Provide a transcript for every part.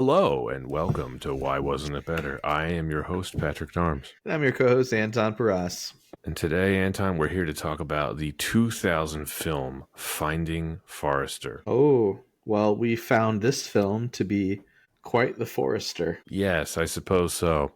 Hello and welcome to Why Wasn't It Better? I am your host, Patrick Darms. And I'm your co-host, Anton Paras. And today, Anton, we're here to talk about the 2000 film Finding Forrester. Oh, well, we found this film to be quite the Forrester. Yes, I suppose so.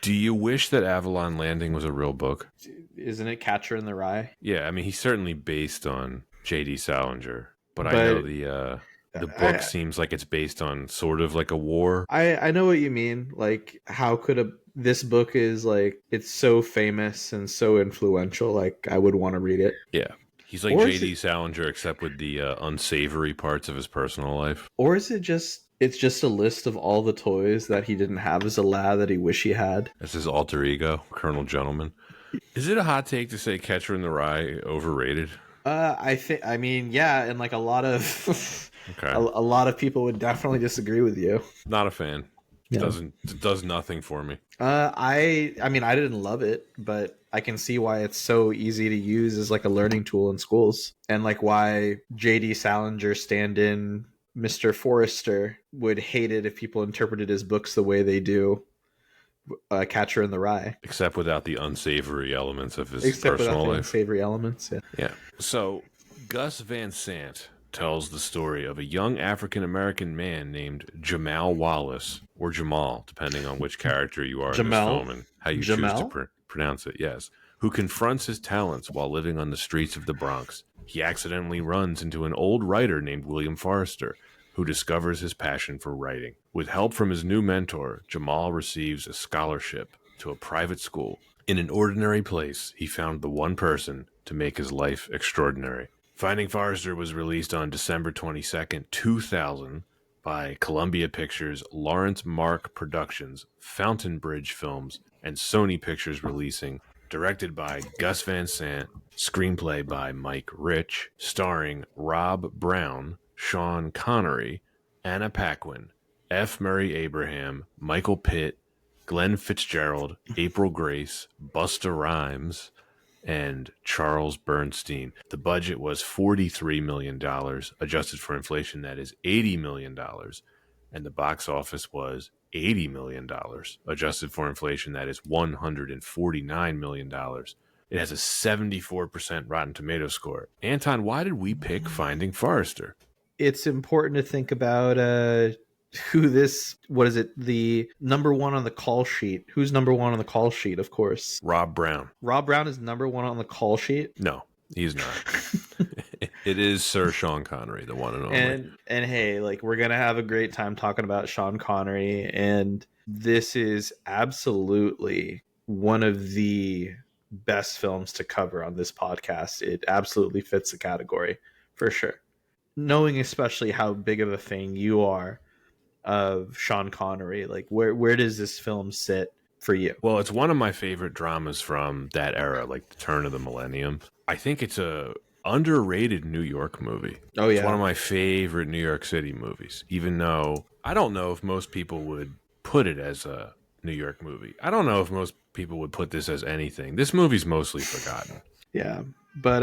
Do you wish that Avalon Landing was a real book? Isn't it Catcher in the Rye? Yeah, I mean, he's certainly based on J.D. Salinger, but I know the book seems like it's based on sort of like a war. I know what you mean. Like, how could this book is like, it's so famous and so influential, like, I would want to read it. Yeah. He's like J.D. Salinger, except with the unsavory parts of his personal life. Or is it's just a list of all the toys that he didn't have as a lad that he wish he had? That's his alter ego, Colonel Gentleman. Is it a hot take to say Catcher in the Rye overrated? I mean, yeah, and like a lot of okay. a lot of people would definitely disagree with you. Not a fan. Yeah. It does nothing for me. I mean, I didn't love it, but I can see why it's so easy to use as like a learning tool in schools, and like why J.D. Salinger stand-in Mr. Forrester would hate it if people interpreted his books the way they do Catcher in the Rye, except without the unsavory elements of his personal life. Unsavory elements, yeah. So Gus Van Sant tells the story of a young African-American man named Jamal Wallace, or Jamal, depending on which character you are in this film and how you choose to pronounce it, yes, who confronts his talents while living on the streets of the Bronx. He accidentally runs into an old writer named William Forrester, who discovers his passion for writing. With help from his new mentor, Jamal receives a scholarship to a private school. In an ordinary place, he found the one person to make his life extraordinary. Finding Forrester was released on December 22nd, 2000 by Columbia Pictures, Lawrence Mark Productions, Fountain Bridge Films, and Sony Pictures releasing. Directed by Gus Van Sant, screenplay by Mike Rich, starring Rob Brown, Sean Connery, Anna Paquin, F. Murray Abraham, Michael Pitt, Glenn Fitzgerald, April Grace, Busta Rhymes, and Charles Bernstein. The budget was $43 million, adjusted for inflation, that is $80 million, and the box office was $80 million, adjusted for inflation, that is $149 million. It has a 74% Rotten Tomatoes score. Anton, why did we pick Finding Forrester? It's important to think about the number one on the call sheet. Who's number one on the call sheet, of course? Rob Brown. Rob Brown is number one on the call sheet? No, he's not. It is Sir Sean Connery, the one and only. And hey, like, we're going to have a great time talking about Sean Connery, and this is absolutely one of the best films to cover on this podcast. It absolutely fits the category, for sure. Knowing especially how big of a fan you are of Sean Connery, like where does this film sit for you? Well, it's one of my favorite dramas from that era, like the turn of the millennium. I think it's a underrated New York movie. Oh yeah, it's one of my favorite New York City movies, even though I don't know if most people would put it as a New York movie. I don't know if most people would put this as anything. This movie's mostly forgotten. Yeah, but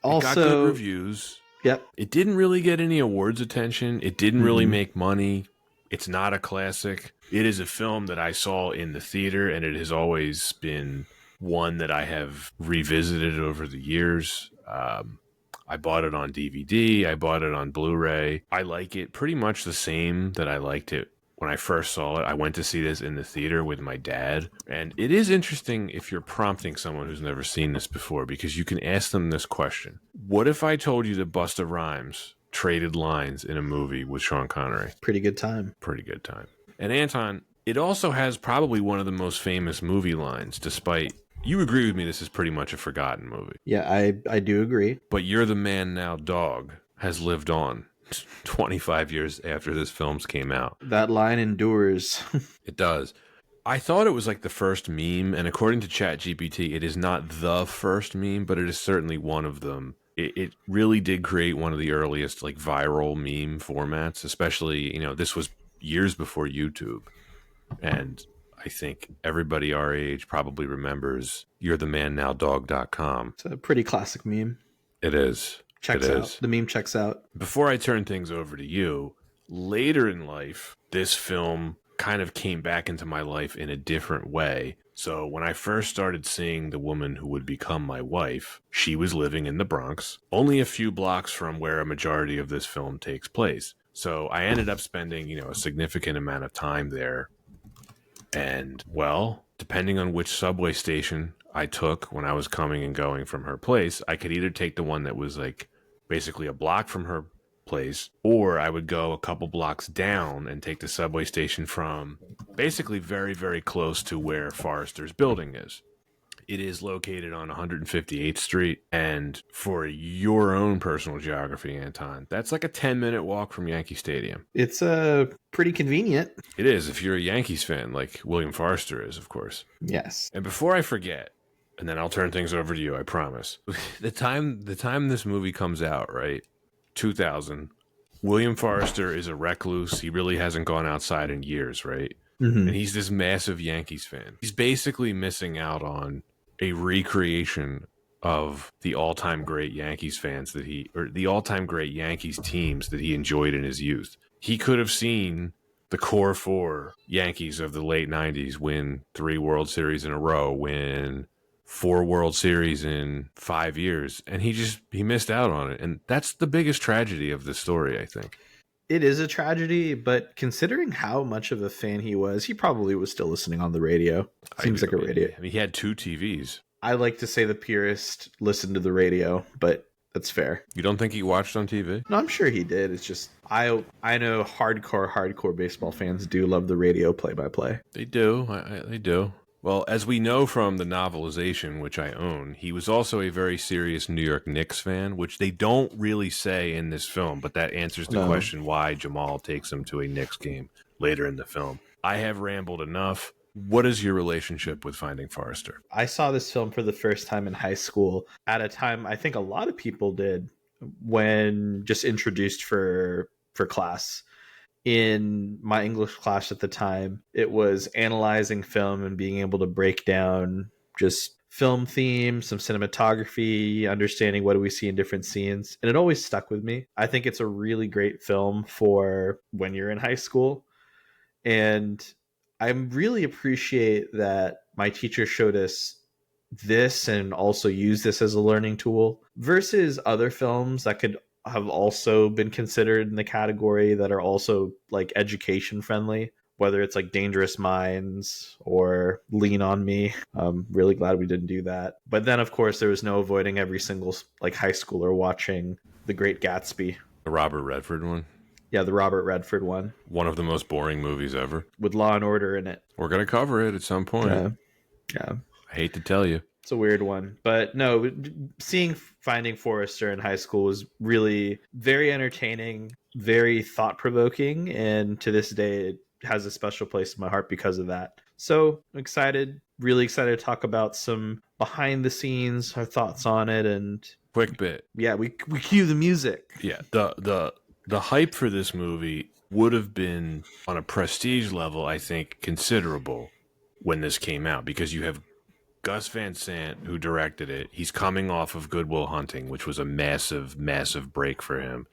also it got good reviews. Yep. It didn't really get any awards attention. It didn't really make money. It's not a classic. It is a film that I saw in the theater, and it has always been one that I have revisited over the years. I bought it on DVD. I bought it on Blu-ray. I like it pretty much the same that I liked it when I first saw it. I went to see this in the theater with my dad. And it is interesting if you're prompting someone who's never seen this before, because you can ask them this question. What if I told you that Busta Rhymes traded lines in a movie with Sean Connery? Pretty good time. Pretty good time. And Anton, it also has probably one of the most famous movie lines, despite... You agree with me this is pretty much a forgotten movie. Yeah, I do agree. But You're the Man Now, Dog has lived on 25 years after this film came out. That line endures. It does. I thought it was like the first meme, and according to ChatGPT, it is not the first meme, but it is certainly one of them. It really did create one of the earliest like viral meme formats, especially, you know, this was years before YouTube. And I think everybody our age probably remembers you'rethemannowdog.com. It's a pretty classic meme. It is. Checks out. The meme checks out. Before I turn things over to you, Later in life, this film kind of came back into my life in a different way. So when I first started seeing the woman who would become my wife, she was living in the Bronx, only a few blocks from where a majority of this film takes place. So I ended up spending, a significant amount of time there. And, well, depending on which subway station I took when I was coming and going from her place, I could either take the one that was like basically a block from her place, or I would go a couple blocks down and take the subway station from basically very, very close to where Forrester's building is. It is located on 158th Street, and for your own personal geography, Anton, that's like a 10-minute walk from Yankee Stadium. It's pretty convenient. It is, if you're a Yankees fan, like William Forrester is, of course. Yes. And before I forget, and then I'll turn things over to you, I promise. The time this movie comes out, right? 2000. William Forrester is a recluse. He really hasn't gone outside in years, right? Mm-hmm. And he's this massive Yankees fan. He's basically missing out on a recreation of the all-time great Yankees the all-time great Yankees teams that he enjoyed in his youth. He could have seen the core four Yankees of the late 90s win 3 World Series in a row, win 4 World Series in 5 years, and he missed out on it. And that's the biggest tragedy of the story, I think. It is a tragedy, but considering how much of a fan he was, he probably was still listening on the radio. Seems like a radio. I mean, he had 2 TVs. I like to say the purist listened to the radio, but that's fair. You don't think he watched on TV? No, I'm sure he did. It's just I know hardcore baseball fans do love the radio play-by-play. They do. They do. Well, as we know from the novelization, which I own, he was also a very serious New York Knicks fan, which they don't really say in this film, but that answers the question why Jamal takes him to a Knicks game later in the film. I have rambled enough. What is your relationship with Finding Forrester? I saw this film for the first time in high school at a time I think a lot of people did when just introduced for class. In my English class at the time, it was analyzing film and being able to break down just film themes, some cinematography, understanding what do we see in different scenes. And it always stuck with me. I think it's a really great film for when you're in high school. And I really appreciate that my teacher showed us this and also used this as a learning tool versus other films that could have also been considered in the category that are also like education friendly, whether it's like Dangerous Minds or Lean on Me. I'm really glad we didn't do that. But then of course there was no avoiding every single like high schooler watching The Great Gatsby. The Robert Redford one? Yeah, the Robert Redford one. One of the most boring movies ever. With Law and Order in it. We're going to cover it at some point. Yeah. I hate to tell you. It's a weird one. But no, seeing Finding Forrester in high school was really very entertaining, very thought-provoking, and to this day it has a special place in my heart because of that. So I'm excited, really excited to talk about some behind the scenes, our thoughts on it, and quick bit. Yeah, we cue the music. Yeah, the hype for this movie would have been on a prestige level, I think, considerable when this came out, because you have Gus Van Sant, who directed it. He's coming off of Good Will Hunting, which was a massive, massive break for him.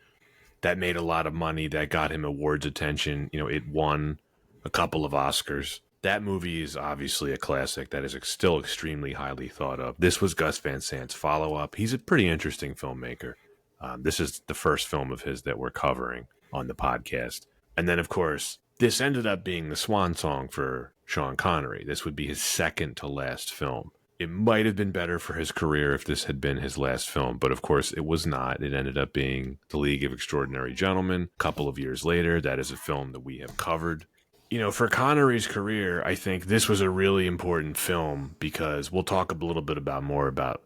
That made a lot of money. That got him awards attention. It won a couple of Oscars. That movie is obviously a classic that is still extremely highly thought of. This was Gus Van Sant's follow-up. He's a pretty interesting filmmaker. This is the first film of his that we're covering on the podcast. And then, of course, this ended up being the swan song for Sean Connery. This would be his second to last film. It might have been better for his career if this had been his last film, but of course it was not. It ended up being The League of Extraordinary Gentlemen. A couple of years later, that is a film that we have covered. For Connery's career, I think this was a really important film because we'll talk a little bit more about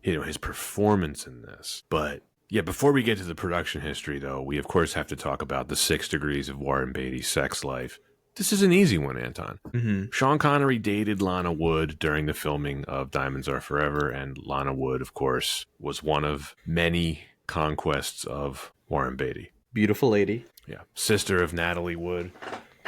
his performance in this. But yeah, before we get to the production history, though, we of course have to talk about the 6 degrees of Warren Beatty's sex life. This is an easy one, Anton. Mm-hmm. Sean Connery dated Lana Wood during the filming of Diamonds Are Forever, and Lana Wood, of course, was one of many conquests of Warren Beatty. Beautiful lady. Yeah. Sister of Natalie Wood.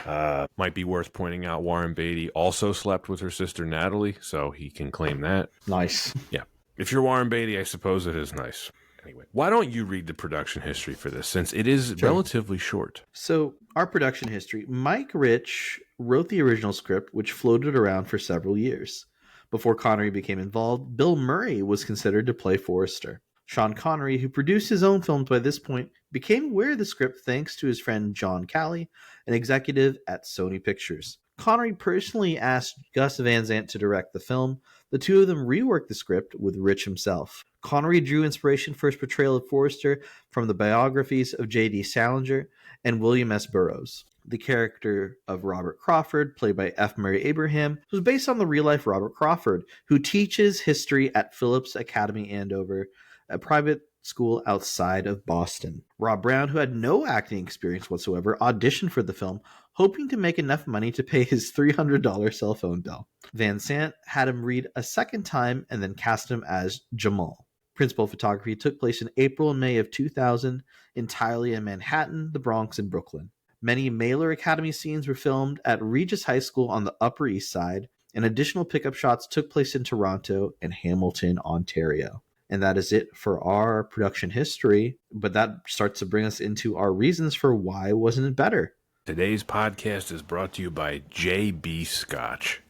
Might be worth pointing out Warren Beatty also slept with her sister Natalie, so he can claim that. Nice. Yeah. If you're Warren Beatty, I suppose it is nice. Anyway, why don't you read the production history for this, since it is relatively short? So, our production history. Mike Rich wrote the original script, which floated around for several years. Before Connery became involved, Bill Murray was considered to play Forrester. Sean Connery, who produced his own films by this point, became aware of the script thanks to his friend John Calley, an executive at Sony Pictures. Connery personally asked Gus Van Sant to direct the film. The two of them reworked the script with Rich himself. Connery drew inspiration for his portrayal of Forrester from the biographies of J.D. Salinger and William S. Burroughs. The character of Robert Crawford, played by F. Murray Abraham, was based on the real-life Robert Crawford, who teaches history at Phillips Academy Andover, a private school outside of Boston. Rob Brown, who had no acting experience whatsoever, auditioned for the film, hoping to make enough money to pay his $300 cell phone bill. Van Sant had him read a second time and then cast him as Jamal. Principal photography took place in April and May of 2000, entirely in Manhattan, the Bronx, and Brooklyn. Many Mailer Academy scenes were filmed at Regis High School on the Upper East Side, and additional pickup shots took place in Toronto and Hamilton, Ontario. And that is it for our production history, but that starts to bring us into our reasons for why wasn't it better. Today's podcast is brought to you by J.B. Scotch.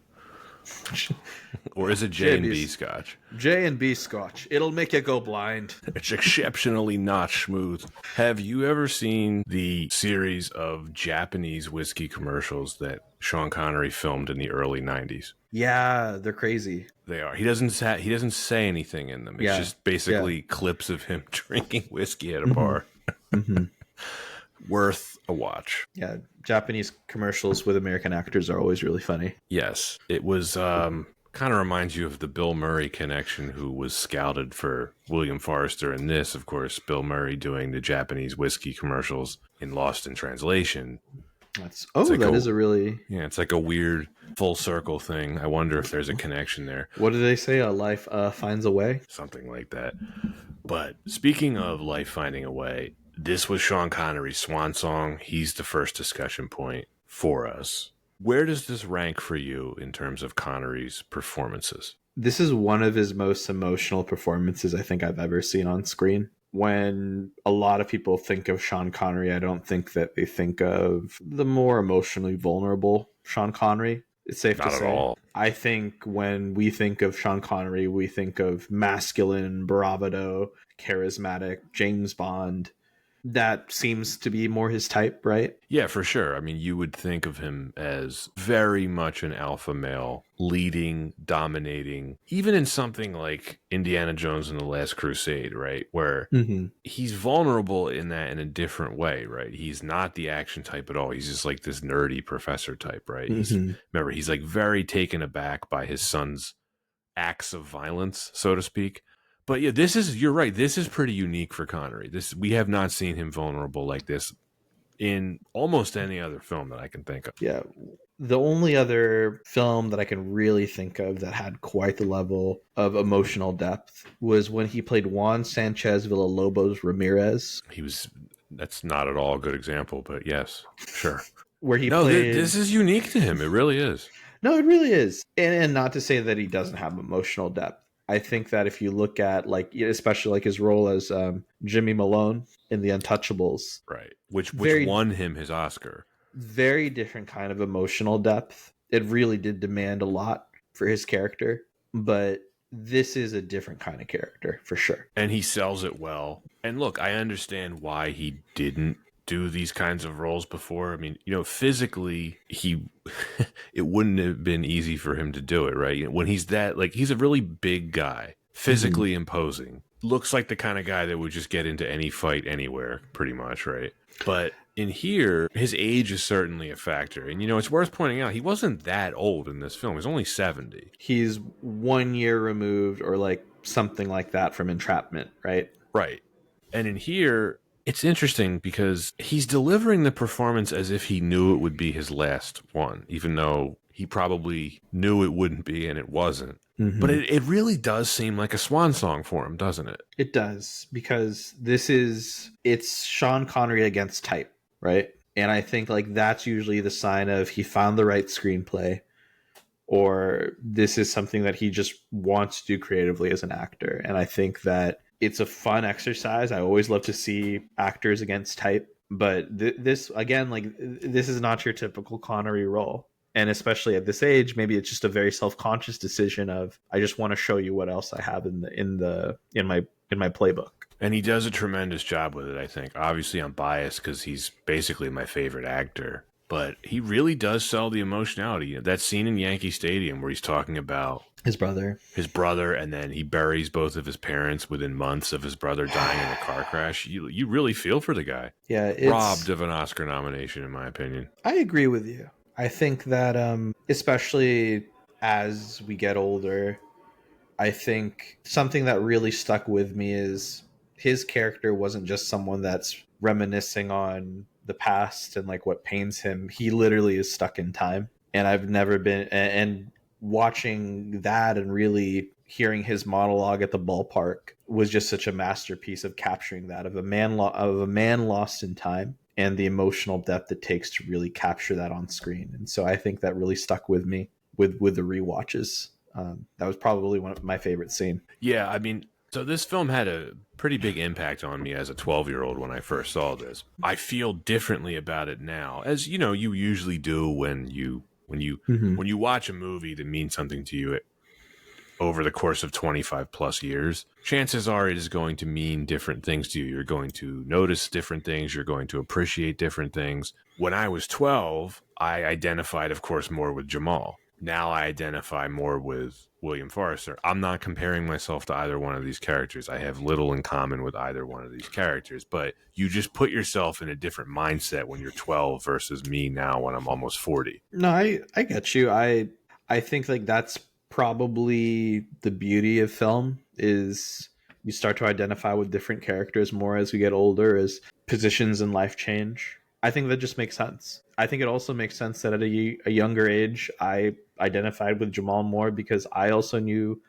Or is it J&B Scotch? J&B Scotch. It'll make you go blind. It's exceptionally not smooth. Have you ever seen the series of Japanese whiskey commercials that Sean Connery filmed in the early 90s? Yeah, they're crazy. They are. He doesn't say anything in them. It's just basically clips of him drinking whiskey at a bar. Worth a watch. Yeah, Japanese commercials with American actors are always really funny. Yes, it was kind of reminds you of the Bill Murray connection, who was scouted for William Forrester. And this, of course, Bill Murray doing the Japanese whiskey commercials in Lost in Translation. It's it's like a weird full circle thing. I wonder if there's a connection there. What do they say? A life finds a way? Something like that. But speaking of life finding a way, this was Sean Connery's Swansong. He's the first discussion point for us. Where does this rank for you in terms of Connery's performances? This is one of his most emotional performances I think I've ever seen on screen. When a lot of people think of Sean Connery, I don't think that they think of the more emotionally vulnerable Sean Connery. It's safe to say. Not at all. I think when we think of Sean Connery, we think of masculine, bravado, charismatic, James Bond. That seems to be more his type, right? Yeah, for sure. I mean, you would think of him as very much an alpha male, leading, dominating, even in something like Indiana Jones and the Last Crusade, right? Where he's vulnerable in that in a different way, right? He's not the action type at all. He's just like this nerdy professor type, right? Remember, he's like very taken aback by his son's acts of violence, so to speak. But yeah, you're right. This is pretty unique for Connery. We have not seen him vulnerable like this in almost any other film that I can think of. Yeah. The only other film that I can really think of that had quite the level of emotional depth was when he played Juan Sanchez Villalobos Ramirez. That's not at all a good example, but yes, sure. Where he played... this is unique to him. It really is. No, it really is. And not to say that he doesn't have emotional depth. I think that if you look at, like, especially like his role as Jimmy Malone in The Untouchables, right, which won him his Oscar, very different kind of emotional depth. It really did demand a lot for his character, but this is a different kind of character for sure. And he sells it well. And look, I understand why he didn't do these kinds of roles before. I mean, physically it wouldn't have been easy for him to do it, right? When he's he's a really big guy, physically imposing, looks like the kind of guy that would just get into any fight anywhere, pretty much, right? But in here, his age is certainly a factor. And, it's worth pointing out, he wasn't that old in this film. He's only 70. He's 1 year removed or like something like that from Entrapment, right? Right. And in here, it's interesting because he's delivering the performance as if he knew it would be his last one, even though he probably knew it wouldn't be and it wasn't. But it really does seem like a swan song for him, doesn't it? It does, because it's Sean Connery against type, right? And I think like that's usually the sign of he found the right screenplay, or this is something that he just wants to do creatively as an actor. And I think that It's a fun exercise. I always love to see actors against type, but this again, like this is not your typical Connery role. And especially at this age, maybe it's just a very self-conscious decision of I just want to show you what else I have in my playbook. And he does a tremendous job with it, I think. Obviously, I'm biased because he's basically my favorite actor. But he really does sell the emotionality. That scene in Yankee Stadium where he's talking about his brother, and then he buries both of his parents within months of his brother dying in a car crash. You really feel for the guy. Yeah, robbed of an Oscar nomination, in my opinion. I agree with you. I think that, especially as we get older, I think something that really stuck with me is his character wasn't just someone that's reminiscing on the past and like what pains him. He literally is stuck in time. And I've never been, and watching that and really hearing his monologue at the ballpark was just such a masterpiece of capturing that of a man lost in time and the emotional depth it takes to really capture that on screen. And so I think that really stuck with me with the rewatches. That was probably one of my favorite scenes. Yeah, I mean, so this film had a pretty big impact on me as a 12-year-old when I first saw this. I feel differently about it now, as you know, you usually do when you watch a movie that means something to you over the course of 25 plus years. Chances are it is going to mean different things to you. You're going to notice different things. You're going to appreciate different things. When I was 12, I identified, of course, more with Jamal. Now I identify more with William Forrester. I'm not comparing myself to either one of these characters. I have little in common with either one of these characters, but you just put yourself in a different mindset when you're 12 versus me now when I'm almost 40. No, I get you. I think like that's probably the beauty of film is you start to identify with different characters more as we get older, as positions in life change. I think that just makes sense. I think it also makes sense that at a younger age, I identified with Jamal more because I also knew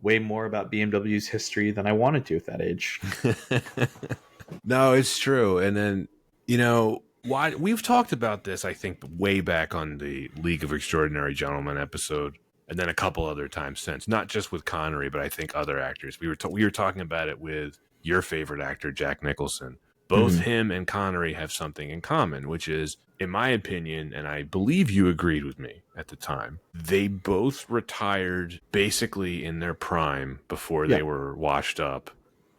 way more about BMW's history than I wanted to at that age. No, it's true. And then, you know, why we've talked about this, I think, way back on the League of Extraordinary Gentlemen episode, and then a couple other times since. Not just with Connery, but I think other actors. We were talking about it with your favorite actor, Jack Nicholson. Both him and Connery have something in common, which is, in my opinion, and I believe you agreed with me at the time, they both retired basically in their prime before they were washed up,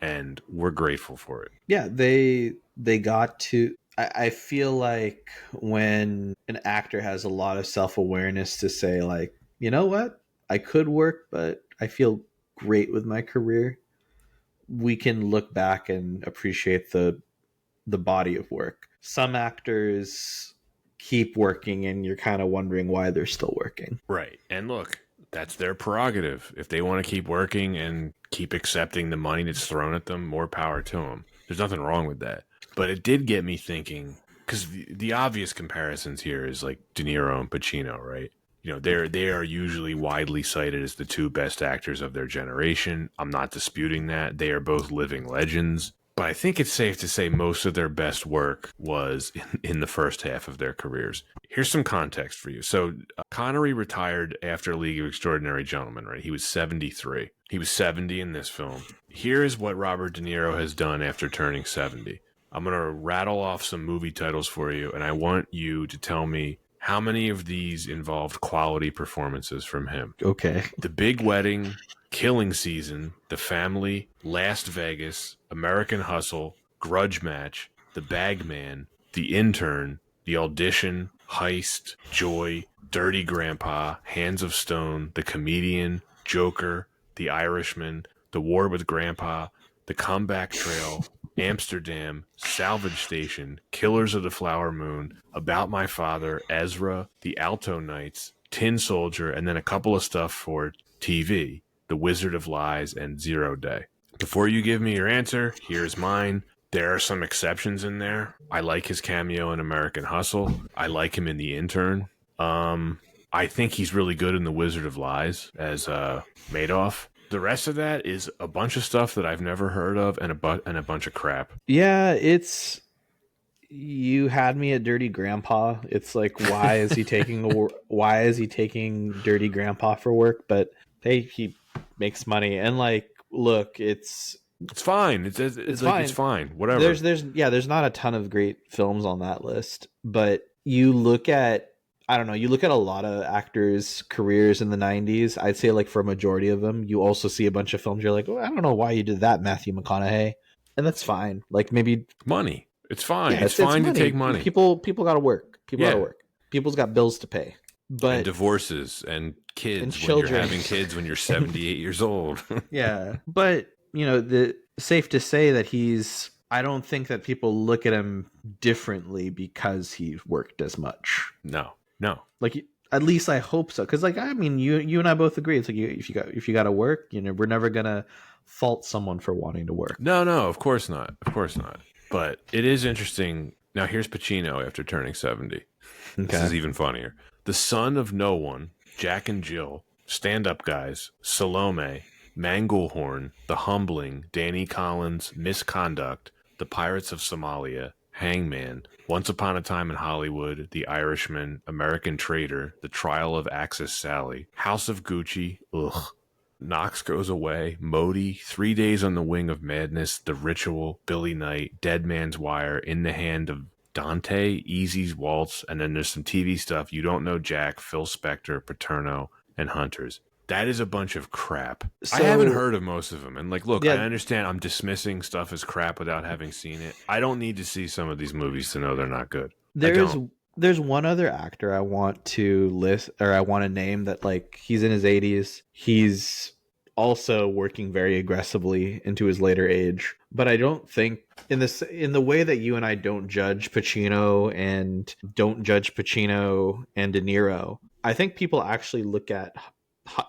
and we're grateful for it. Yeah, they got to. I feel like when an actor has a lot of self-awareness to say, like, you know what, I could work, but I feel great with my career, we can look back and appreciate the body of work. Some actors keep working and you're kind of wondering why they're still working. Right. And look, that's their prerogative. If they want to keep working and keep accepting the money that's thrown at them, more power to them. There's nothing wrong with that. But it did get me thinking, because the obvious comparisons here is like De Niro and Pacino, right? You know, they are usually widely cited as the two best actors of their generation. I'm not disputing that. They are both living legends. But I think it's safe to say most of their best work was in the first half of their careers. Here's some context for you. So Connery retired after League of Extraordinary Gentlemen, right? He was 73. He was 70 in this film. Here is what Robert De Niro has done after turning 70. I'm going to rattle off some movie titles for you, and I want you to tell me how many of these involved quality performances from him. Okay. The Big Wedding, Killing Season, The Family, Last Vegas, American Hustle, Grudge Match, The Bagman, The Intern, The Audition, Heist, Joy, Dirty Grandpa, Hands of Stone, The Comedian, Joker, The Irishman, The War with Grandpa, The Comeback Trail, Amsterdam, Salvage Station, Killers of the Flower Moon, About My Father, Ezra, The Alto Knights, Tin Soldier, and then a couple of stuff for TV, The Wizard of Lies, and Zero Day. Before you give me your answer, here's mine. There are some exceptions in there. I like his cameo in American Hustle. I like him in The Intern. I think he's really good in The Wizard of Lies as Madoff. The rest of that is a bunch of stuff that I've never heard of and a bunch of crap. Yeah, you had me at Dirty Grandpa. It's like, why is he taking Dirty Grandpa for work? But hey, he makes money. And like, look, it's It's fine. It's like fine. it's fine. Whatever. There's not a ton of great films on that list, but you look at, I don't know, you look at a lot of actors' careers in the 90s. I'd say like for a majority of them, you also see a bunch of films you're like, well, I don't know why you did that, Matthew McConaughey. And that's fine. Like maybe Money. It's fine. yeah, It's fine to money. take money. People got to work. People got Yeah. to work. People's got bills to pay. But and divorces and kids and when children. you're having kids when you're 78 years old. Yeah. But, you know, the safe to say that I don't think that people look at him differently because he worked as much. No. Like, at least I hope so. Because, like, I mean, you and I both agree. It's like if you got to work, you know, we're never gonna fault someone for wanting to work. No, of course not. Of course not. But it is interesting. Now here's Pacino after turning 70. Okay. This is even funnier. The son of no one, Jack and Jill, stand-up guys, Salome, Manglehorn, The Humbling, Danny Collins, Misconduct, The Pirates of Somalia, Hangman, Once Upon a Time in Hollywood, The Irishman, American Traitor, The Trial of Axis Sally, House of Gucci, Knox Goes Away, Modi, 3 Days on the Wing of Madness, The Ritual, Billy Knight, Dead Man's Wire, In the Hand of Dante, Easy's Waltz, and then there's some TV stuff. You Don't Know Jack, Phil Spector, Paterno, and Hunters. That is a bunch of crap. So, I haven't heard of most of them. And like, look, I understand I'm dismissing stuff as crap without having seen it. I don't need to see some of these movies to know they're not good. There's one other actor I want to list, or I want to name, that like he's in his 80s. He's also working very aggressively into his later age. But I don't think in the way that you and I don't judge Pacino and don't judge Pacino and De Niro, I think people actually look at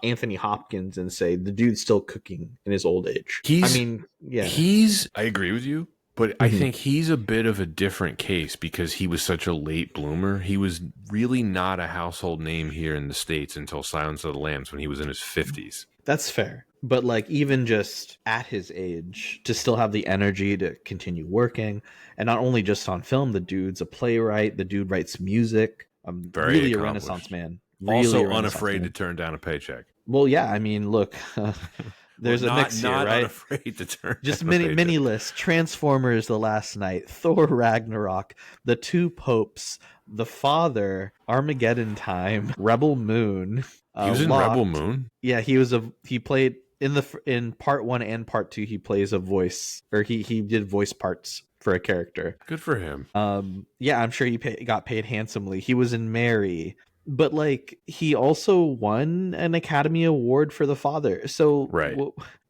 Anthony Hopkins and say the dude's still cooking in his old age. I agree with you, but I think he's a bit of a different case because he was such a late bloomer. He was really not a household name here in the States until Silence of the Lambs when he was in his 50s. That's fair. But like even just at his age, to still have the energy to continue working, and not only just on film, the dude's a playwright, the dude writes music. Really a Renaissance man. Also unafraid to turn down a paycheck. Well, yeah, I mean, look, there's a mix here, right? Not unafraid to turn just mini lists: Transformers: The Last Night, Thor: Ragnarok, The Two Popes, The Father, Armageddon Time, Rebel Moon. He was in Locked. Rebel Moon. Yeah, he played in part 1 and part 2. He plays a voice, or he did voice parts for a character. Good for him. Yeah, I'm sure he got paid handsomely. He was in Mary. But like he also won an Academy Award for The Father. So right.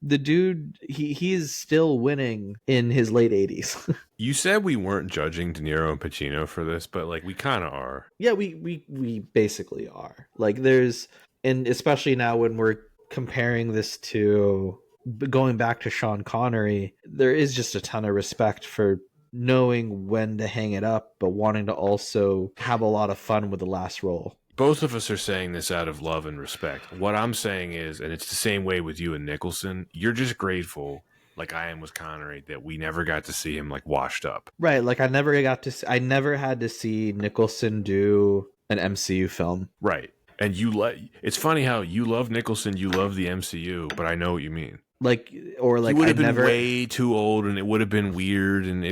The dude, he is still winning in his late 80s. You said we weren't judging De Niro and Pacino for this, but like we kind of are. Yeah, we basically are. Like and especially now when we're comparing this to going back to Sean Connery, there is just a ton of respect for knowing when to hang it up, but wanting to also have a lot of fun with the last role. Both of us are saying this out of love and respect. What I'm saying is, and it's the same way with you and Nicholson, you're just grateful, like I am with Connery, that we never got to see him like washed up. Right, like I never had to see Nicholson do an MCU film. Right. And it's funny how you love Nicholson, you love the MCU, but I know what you mean. Like, or like, he would have been way too old, and it would have been weird, and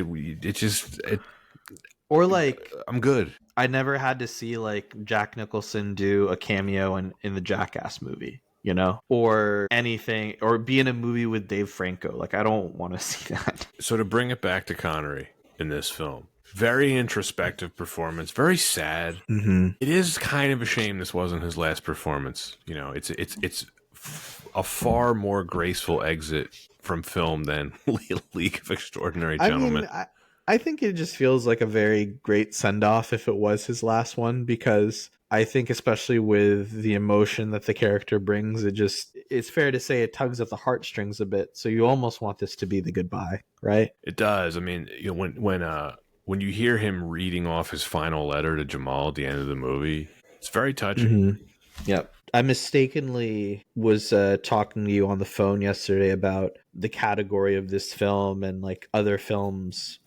or like, I'm good. I never had to see like Jack Nicholson do a cameo in the Jackass movie, you know, or anything, or be in a movie with Dave Franco. Like, I don't want to see that. So to bring it back to Connery in this film, very introspective performance, very sad. Mm-hmm. It is kind of a shame this wasn't his last performance. You know, it's a far more graceful exit from film than League of Extraordinary Gentlemen. I mean, I think it just feels like a very great send-off if it was his last one, because I think especially with the emotion that the character brings, it's fair to say it tugs at the heartstrings a bit. So you almost want this to be the goodbye, right? It does. I mean, you know, when you hear him reading off his final letter to Jamal at the end of the movie, it's very touching. Mm-hmm. Yep. I mistakenly was talking to you on the phone yesterday about the category of this film and like other films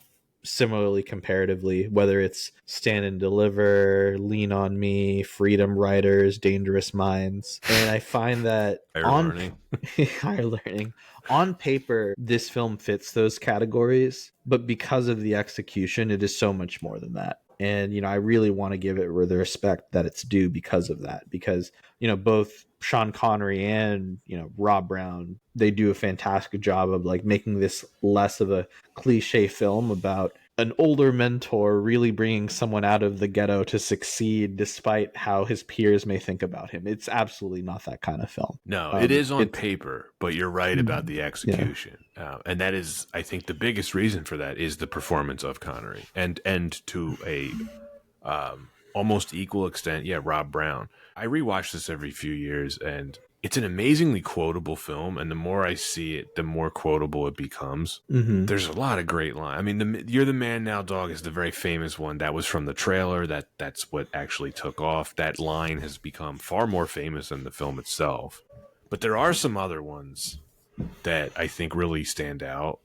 similarly comparatively, whether it's Stand and Deliver, Lean on Me, Freedom Writers, Dangerous Minds. And I find that higher learning, on paper, this film fits those categories, but because of the execution, it is so much more than that. And, I really want to give it the respect that it's due because of that. Because, both Sean Connery and, Rob Brown, they do a fantastic job of like making this less of a cliche film about an older mentor really bringing someone out of the ghetto to succeed despite how his peers may think about him. It's absolutely not that kind of film. No, it is on paper, but you're right about the execution. Yeah. And that is, I think, the biggest reason for that is the performance of Connery. And to a almost equal extent, Rob Brown. I rewatch this every few years, and it's an amazingly quotable film, and the more I see it, the more quotable it becomes. Mm-hmm. There's a lot of great lines. I mean, "You're the Man Now, Dog" is the very famous one. That was from the trailer. That's what actually took off. That line has become far more famous than the film itself. But there are some other ones that I think really stand out.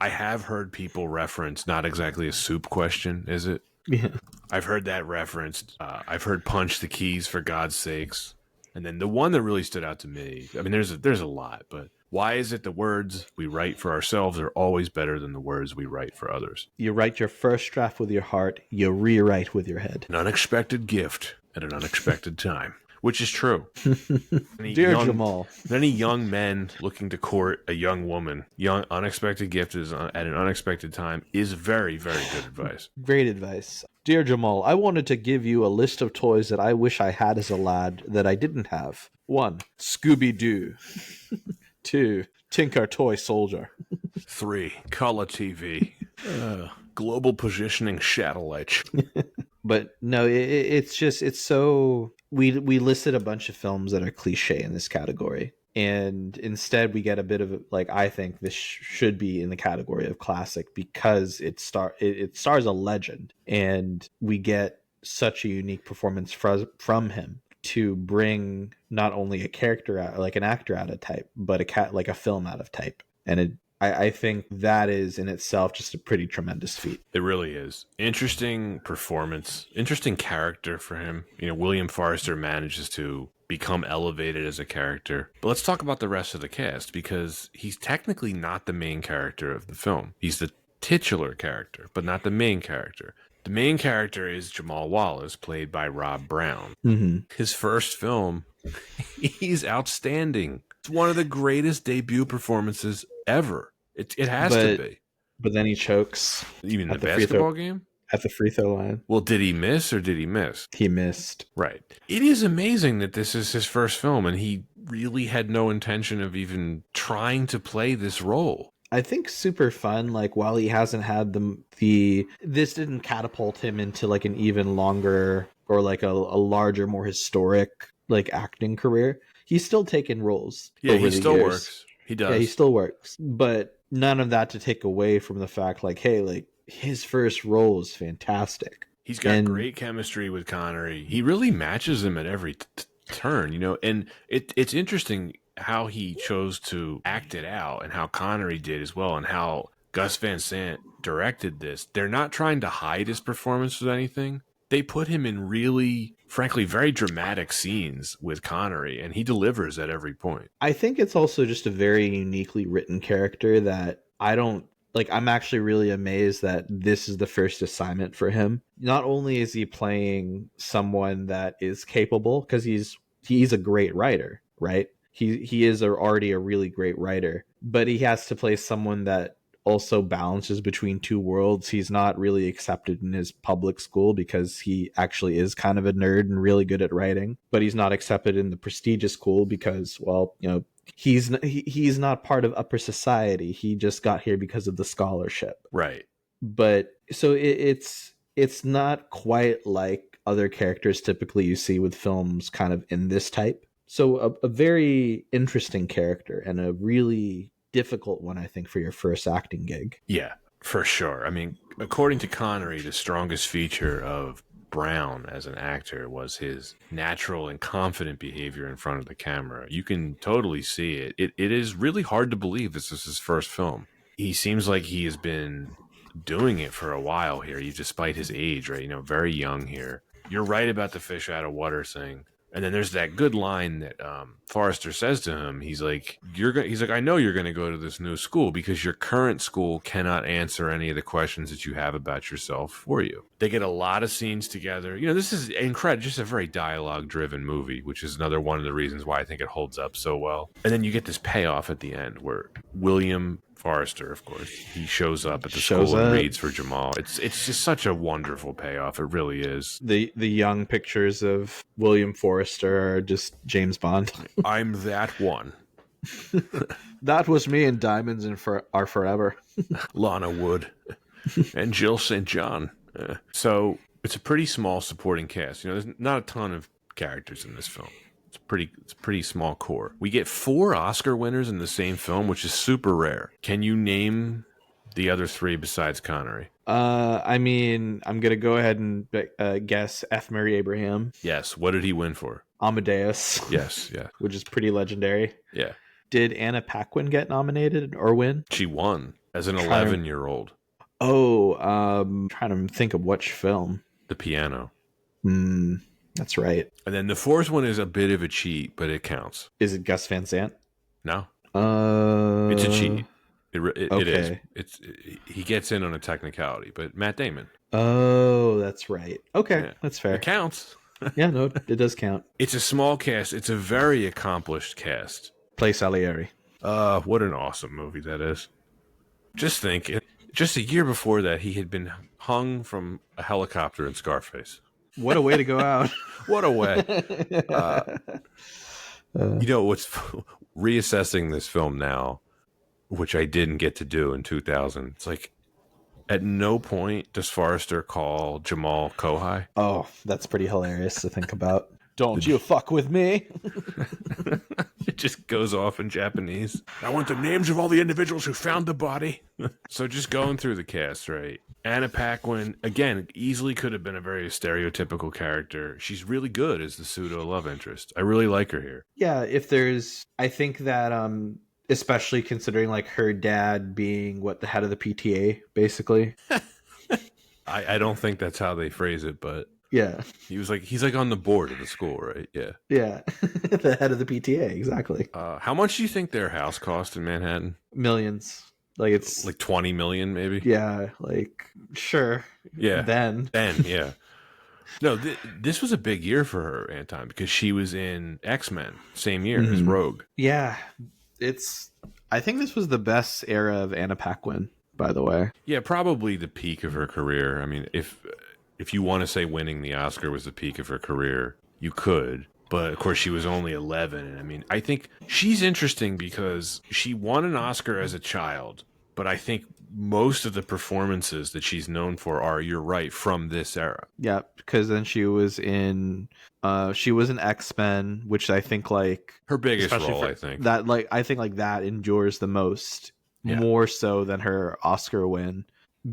I have heard people reference, not exactly a soup question, is it? Yeah. I've heard that referenced. I've heard "punch the keys, for God's sakes." And then the one that really stood out to me, I mean, there's a lot, but why is it the words we write for ourselves are always better than the words we write for others? You write your first draft with your heart, you rewrite with your head. An unexpected gift at an unexpected time, which is true. Dear Jamal. Many young men looking to court a young woman, unexpected gift is at an unexpected time is very, very good advice. Great advice. Dear Jamal, I wanted to give you a list of toys that I wish I had as a lad that I didn't have. 1. Scooby-Doo. 2. Tinker Toy Soldier. 3. Color TV. Global positioning satellite. But no, it's so... We listed a bunch of films that are cliche in this category. And instead we get a bit of, like, I think this should be in the category of classic because it stars a legend, and we get such a unique performance from him to bring not only a character out, like an actor out of type, but a film out of type. And I think that is in itself just a pretty tremendous feat. It really is. Interesting performance, interesting character for him. William Forrester manages to become elevated as a character. But let's talk about the rest of the cast, because he's technically not the main character of the film. He's the titular character, but not the main character. The main character is Jamal Wallace, played by Rob Brown. Mm-hmm. His first film, he's outstanding. It's one of the greatest debut performances ever. It has to be. But then he chokes. You mean the basketball game? At the free throw line. Well, did he miss or did he miss? He missed. Right. It is amazing that this is his first film, and he really had no intention of even trying to play this role. I think super fun. Like, while he hasn't had this didn't catapult him into like an even longer or like a larger, more historic like acting career. He's still taking roles. Yeah, he still works. He does. Yeah, he still works. But none of that to take away from the fact, like, hey, like, his first role is fantastic. He's got great chemistry with Connery. He really matches him at every turn, and it's interesting how he chose to act it out and how Connery did as well, and how Gus Van Sant directed this. They're not trying to hide his performance with anything. They put him in really, frankly, very dramatic scenes with Connery, and he delivers at every point. I think it's also just a very uniquely written character that I'm actually really amazed that this is the first assignment for him. Not only is he playing someone that is capable, because he's a great writer, right? He is already a really great writer, but he has to play someone that also balances between two worlds. He's not really accepted in his public school because he actually is kind of a nerd and really good at writing, but he's not accepted in the prestigious school because, well, he's not part of upper society. He just got here because of the scholarship. Right. But so it's not quite like other characters typically you see with films kind of in this type. So a very interesting character and a really difficult one, I think, for your first acting gig. Yeah, for sure. I mean, according to Connery, the strongest feature of Brown as an actor was his natural and confident behavior in front of the camera. You can totally see it. It is really hard to believe this is his first film. He seems like he has been doing it for a while here, despite his age, right? Very young here. You're right about the fish out of water thing. And then there's that good line that Forrester says to him. He's like, I know you're going to go to this new school because your current school cannot answer any of the questions that you have about yourself for you. They get a lot of scenes together. This is incredible, just a very dialogue-driven movie, which is another one of the reasons why I think it holds up so well. And then you get this payoff at the end where William Forrester, of course, he shows up at the school and reads for Jamal. It's just such a wonderful payoff. It really is. The young pictures of William Forrester are just James Bond. I'm that one. That was me in Diamonds Are Forever. Lana Wood and Jill St. John. So it's a pretty small supporting cast. There's not a ton of characters in this film. It's a pretty small core. We get 4 Oscar winners in the same film, which is super rare. Can you name the other 3 besides Connery? I mean, I'm gonna go ahead and guess F. Murray Abraham. Yes. What did he win for? Amadeus. Yes. Yeah. Which is pretty legendary. Yeah. Did Anna Paquin get nominated or win? She won as an 11-year-old. Oh, trying to think of which film. The Piano. That's right. And then the 4th one is a bit of a cheat, but it counts. Is it Gus Van Sant? No. It's a cheat. It is. He gets in on a technicality, but Matt Damon. Oh, that's right. Okay, Yeah. that's fair. It counts. Yeah, no, it does count. It's a small cast. It's a very accomplished cast. Play Salieri. What an awesome movie that is. Just think, just a year before that, he had been hung from a helicopter in Scarface. What a way to go out. What a way. What's reassessing this film now, which I didn't get to do in 2000. It's like, at no point does Forrester call Jamal Kohai. Oh, that's pretty hilarious to think about. Don't you fuck with me. It just goes off in Japanese. I want the names of all the individuals who found the body. So just going through the cast, right? Anna Paquin, again, easily could have been a very stereotypical character. She's really good as the pseudo love interest. I really like her here. Yeah, I think that, especially considering like her dad being the head of the PTA, basically. I don't think that's how they phrase it, but yeah, he's like on the board of the school, right? Yeah, the head of the PTA, exactly. How much do you think their house cost in Manhattan? Millions. Like it's like 20 million, maybe. Yeah, like sure. Yeah. Then yeah. No, this was a big year for her, Anton, because she was in X-Men same year as Rogue. Yeah, I think this was the best era of Anna Paquin, by the way. Yeah, probably the peak of her career. I mean, if you want to say winning the Oscar was the peak of her career, you could. But of course, she was only 11. And I mean, I think she's interesting because she won an Oscar as a child. But I think most of the performances that she's known for are, you're right, from this era. Yeah, because then she was in X-Men, which I think like her biggest role. I think that endures the most, more so than her Oscar win,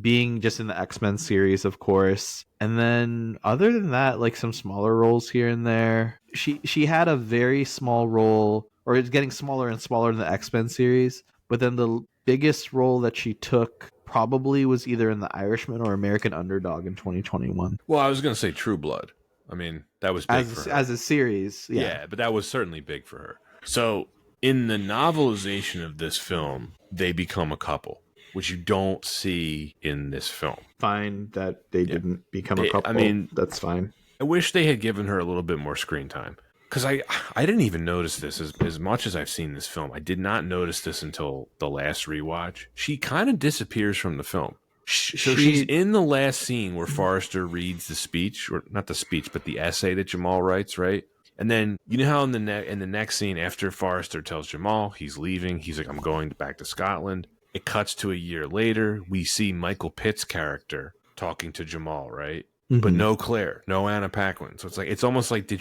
being just in the X-Men series, of course. And then other than that, like some smaller roles here and there. She had a very small role, or it's getting smaller and smaller in the X-Men series. But then the biggest role that she took probably was either in The Irishman or American Underdog in 2021. Well, I was going to say True Blood. I mean, that was big for her. As a series. Yeah, but that was certainly big for her. So in the novelization of this film, they become a couple, which you don't see in this film. Fine that they didn't become a couple. I mean, that's fine. I wish they had given her a little bit more screen time. Because I didn't even notice this as much as I've seen this film. I did not notice this until the last rewatch. She kind of disappears from the film. So she's in the last scene where Forrester reads the speech, or not the speech, but the essay that Jamal writes, right? And then you know how in the next scene after Forrester tells Jamal he's leaving, he's like, I'm going back to Scotland. It cuts to a year later. We see Michael Pitt's character talking to Jamal, right? Mm-hmm. But no Claire, no Anna Paquin. So it's almost like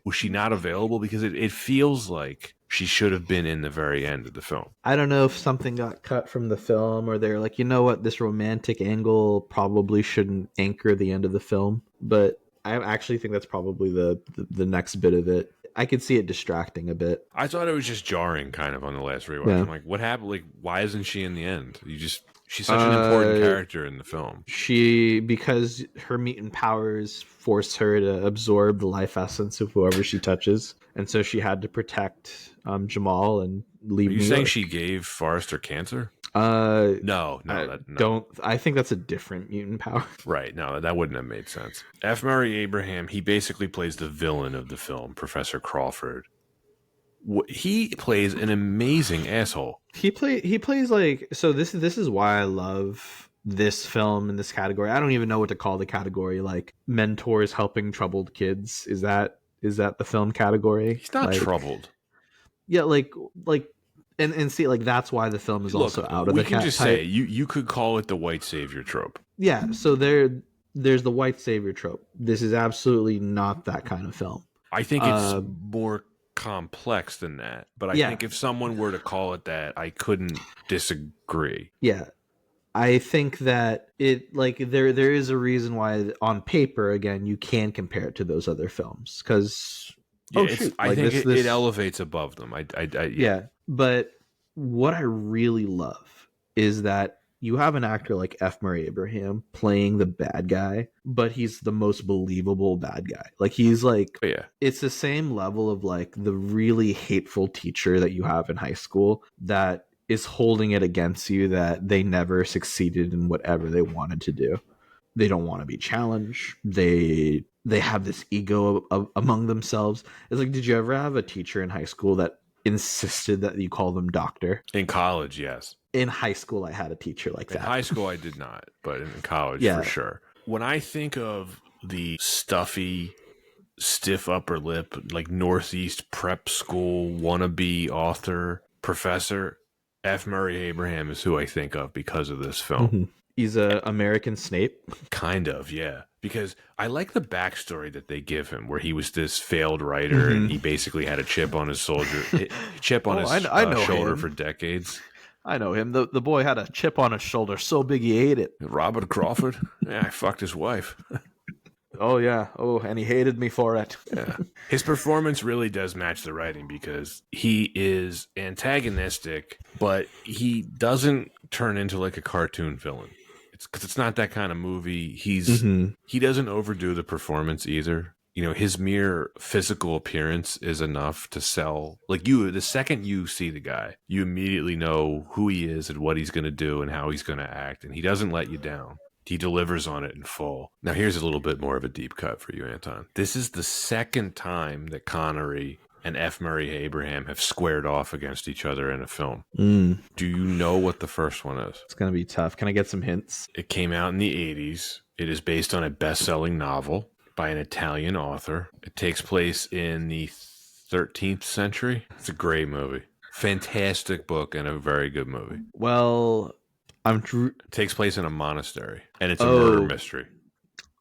was she not available? Because it feels like she should have been in the very end of the film. I don't know if something got cut from the film, or they're like, you know what, this romantic angle probably shouldn't anchor the end of the film. But I actually think that's probably the next bit of it. I could see it distracting a bit. I thought it was just jarring kind of on the last rewatch. Yeah. I'm like, what happened? Like, why isn't she in the end? She's such an important character in the film. Because her mutant powers force her to absorb the life essence of whoever she touches, and so she had to protect Jamal and leave. Are you saying she gave Forrester cancer? No. Don't. I think that's a different mutant power. Right. No, that wouldn't have made sense. F. Murray Abraham, he basically plays the villain of the film, Professor Crawford. He plays an amazing asshole. He plays like, so this is why I love this film in this category. I don't even know what to call the category. Like, mentors helping troubled kids. Is that the film category? He's not troubled. Yeah, like and see, like, that's why the film is also out of the we can just say you could call it the white savior trope. Yeah, so there's the white savior trope. This is absolutely not that kind of film. I think it's more complex than that, but I think if someone were to call it that, I couldn't disagree. Yeah, I think that it, like, there is a reason why on paper, again, you can compare it to those other films, because I think it elevates above them. Yeah, but what I really love is that you have an actor like F. Murray Abraham playing the bad guy, but he's the most believable bad guy. Like, he's like, it's the same level of, like, the really hateful teacher that you have in high school that is holding it against you that they never succeeded in whatever they wanted to do. They don't want to be challenged. They have this ego among themselves. It's like, did you ever have a teacher in high school that insisted that you call them doctor? In college, yes. In high school, I had a teacher like that. In high school, I did not, but in college, for sure. When I think of the stuffy, stiff upper lip, like Northeast prep school wannabe author professor, F. Murray Abraham is who I think of because of this film. Mm-hmm. He's a American Snape? Kind of, yeah. Because I like the backstory that they give him, where he was this failed writer and he basically had a chip on his shoulder for decades. I know him. The boy had a chip on his shoulder so big he ate it. Robert Crawford? Yeah, I fucked his wife. Oh, yeah. Oh, and he hated me for it. Yeah. His performance really does match the writing because he is antagonistic, but he doesn't turn into like a cartoon villain. Because it's not that kind of movie. He doesn't overdo the performance either. You know, his mere physical appearance is enough to sell. Like, the second you see the guy, you immediately know who he is and what he's going to do and how he's going to act. And he doesn't let you down. He delivers on it in full. Now, here's a little bit more of a deep cut for you, Anton. This is the second time that Connery and F. Murray Abraham have squared off against each other in a film. Do you know what the first one is? It's going to be tough. Can I get some hints? It came out in the 80s. It is based on a best-selling novel by an Italian author. It takes place in the 13th century. It's a great movie. Fantastic book and a very good movie. Well, it takes place in a monastery, and it's a murder mystery.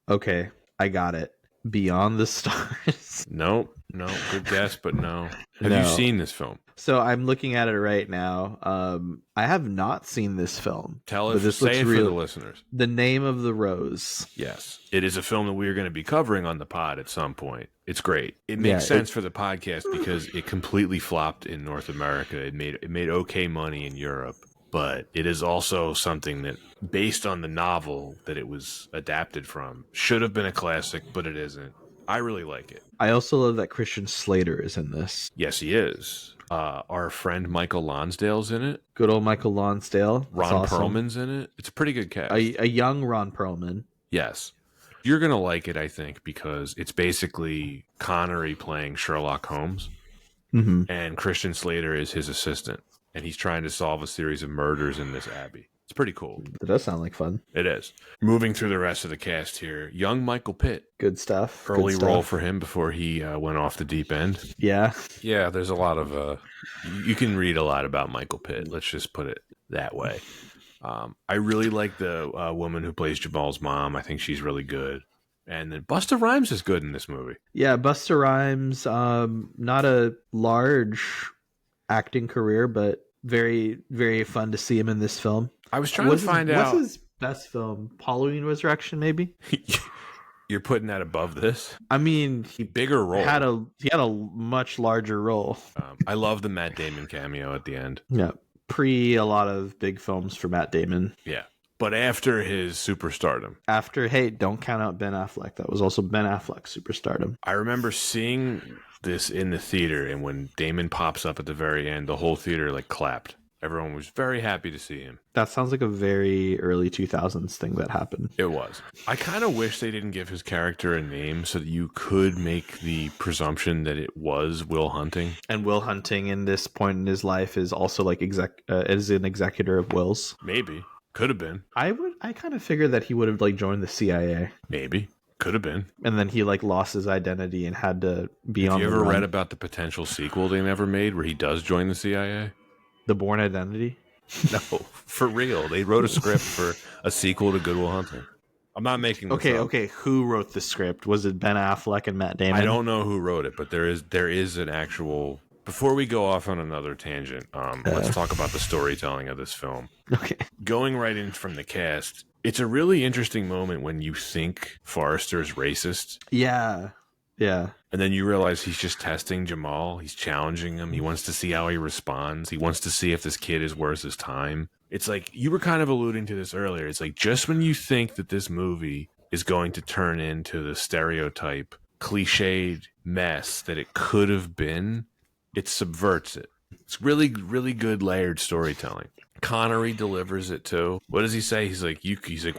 Okay, I got it. Beyond the Stars. No, good guess, but no. Have you seen this film? So I'm looking at it right now. I have not seen this film. Say it for the listeners. The Name of the Rose. Yes. It is a film that we are going to be covering on the pod at some point. It's great. It makes sense for the podcast because it completely flopped in North America. It made okay money in Europe. But it is also something that, based on the novel that it was adapted from, should have been a classic, but it isn't. I really like it. I also love that Christian Slater is in this. Yes, he is. Our friend Michael Lonsdale's in it. Good old Michael Lonsdale. Ron Perlman's in it. It's a pretty good cast. A young Ron Perlman. Yes. You're going to like it, I think, because it's basically Connery playing Sherlock Holmes, and Christian Slater is his assistant. And he's trying to solve a series of murders in this abbey. It's pretty cool. That does sound like fun. It is. Moving through the rest of the cast here. Young Michael Pitt. Good stuff. Early role for him before he went off the deep end. Yeah. Yeah, there's a lot of... you can read a lot about Michael Pitt. Let's just put it that way. I really like the woman who plays Jamal's mom. I think she's really good. And then Busta Rhymes is good in this movie. Yeah, Busta Rhymes, not a large acting career, but very, very fun to see him in this film. I was trying to find out. What's his best film? Halloween Resurrection, maybe? You're putting that above this? I mean, bigger role. He had a much larger role. I love the Matt Damon cameo at the end. Yeah. Pre a lot of big films for Matt Damon. Yeah. But after his superstardom. After, hey, don't count out Ben Affleck. That was also Ben Affleck's superstardom. I remember seeing this in the theater, and when Damon pops up at the very end, the whole theater like clapped. Everyone was very happy to see him. That sounds like a very early 2000s thing that happened. It was. I kind of wish they didn't give his character a name so that you could make the presumption that it was Will Hunting. And Will Hunting in this point in his life is also like is an executor of wills. Maybe. Could have been. I kind of figured that he would have like joined the CIA. Maybe. Could have been. And then he like lost his identity and had to be on the run. Have you ever read about the potential sequel they never made where he does join the CIA? The Bourne Identity? No, for real. They wrote a script for a sequel to Good Will Hunting. I'm not making this up. Okay. Who wrote the script? Was it Ben Affleck and Matt Damon? I don't know who wrote it, but there is an actual... Before we go off on another tangent, let's talk about the storytelling of this film. Okay. Going right in from the cast, it's a really interesting moment when you think Forrester is racist. Yeah. Yeah. And then you realize he's just testing Jamal. He's challenging him. He wants to see how he responds. He wants to see if this kid is worth his time. It's like, you were kind of alluding to this earlier. It's like, just when you think that this movie is going to turn into the stereotype, cliched mess that it could have been, it subverts it. It's really, really good layered storytelling. Connery delivers it too. What does he say? He's like,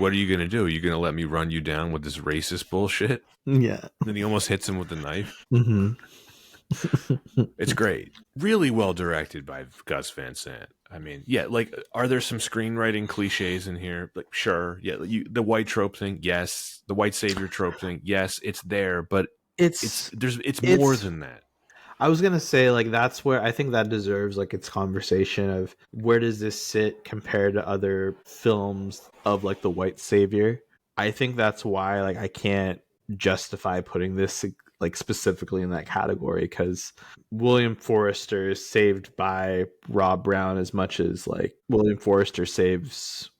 what are you going to do? Are you going to let me run you down with this racist bullshit? Yeah. Then he almost hits him with the knife. Mm-hmm. It's great. Really well directed by Gus Van Sant. I mean, yeah, like, are there some screenwriting cliches in here? Like, sure. Yeah, the white trope thing, yes. The white savior trope thing, yes. It's there, but it's more than that. I was gonna say, like, that's where I think that deserves like its conversation of where does this sit compared to other films of like the white savior. I think that's why like I can't justify putting this like specifically in that category, because William Forrester is saved by Rob Brown as much as like William Forrester saves